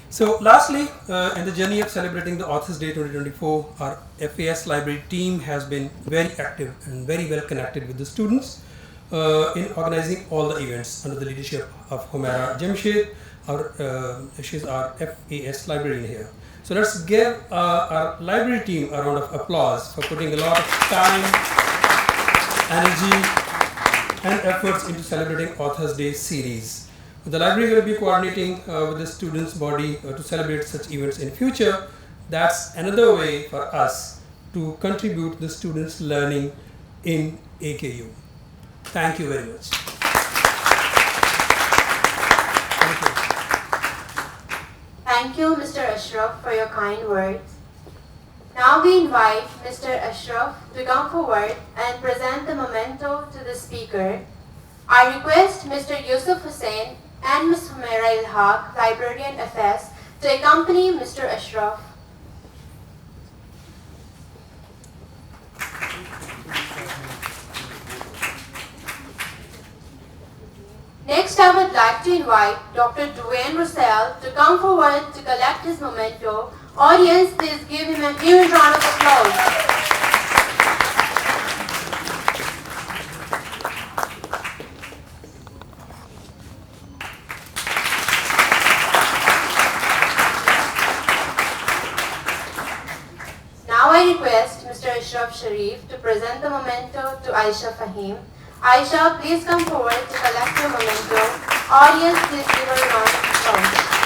So lastly, in the journey of celebrating the Authors Day 2024, our FAS library team has been very active and very well connected with the students in organizing all the events under the leadership of Humaira Jamshed. She's our FAS librarian here. So let's give our library team a round of applause for putting a lot of time, energy and efforts into celebrating Authors Day series. The library will be coordinating with the students' body to celebrate such events in future. That's another way for us to contribute the students' learning in AKU. Thank you very much. Thank you, Mr. Ashraf, for your kind words. Now we invite Mr. Ashraf to come forward and present the memento to the speaker. I request Mr. Yusuf Hussain and Ms. Humaira Ilhaq, Librarian FS, to accompany Mr. Ashraf. Next, I would like to invite Dr. Duane Rousselle to come forward to collect his memento. Audience, please give him a huge round of applause. Now I request Mr. Ashraf Sharif to present the memento to Aisha Fahim. Aisha, please come forward to collect your memento. Audience, please give her a round of applause.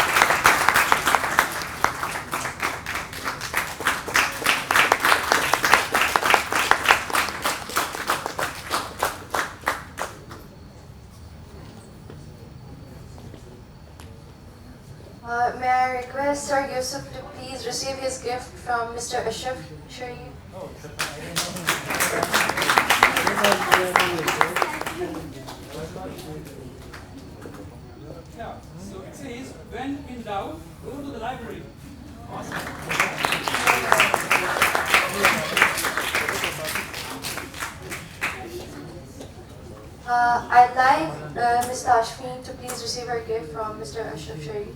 May I request Sir Yusuf to please receive his gift from Mr. Ashraf Sharif? Yeah, so it says, when in doubt, go to the library. Awesome. I'd like Ms. Tashfeen to please receive her gift from Mr. Ashraf Sharif.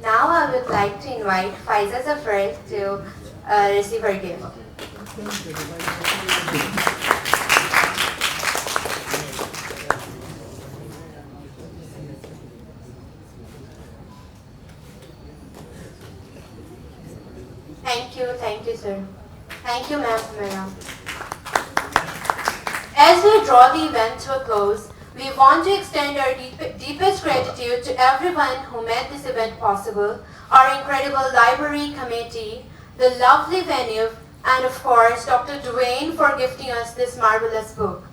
Now I would like to invite Faiza Zafar to receive her gift. Thank you, sir. Thank you, ma'am. As we draw the event to a close, we want to extend our deepest gratitude to everyone who made this event possible, our incredible library committee, the lovely venue, and of course, Dr. Duane for gifting us this marvelous book.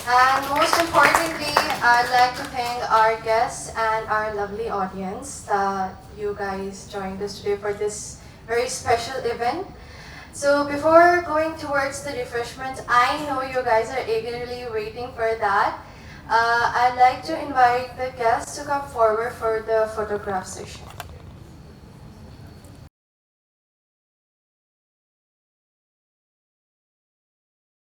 And most importantly, I'd like to thank our guests and our lovely audience that you guys joined us today for this very special event. So before going towards the refreshments, I know you guys are eagerly waiting for that. I'd like to invite the guests to come forward for the photograph session.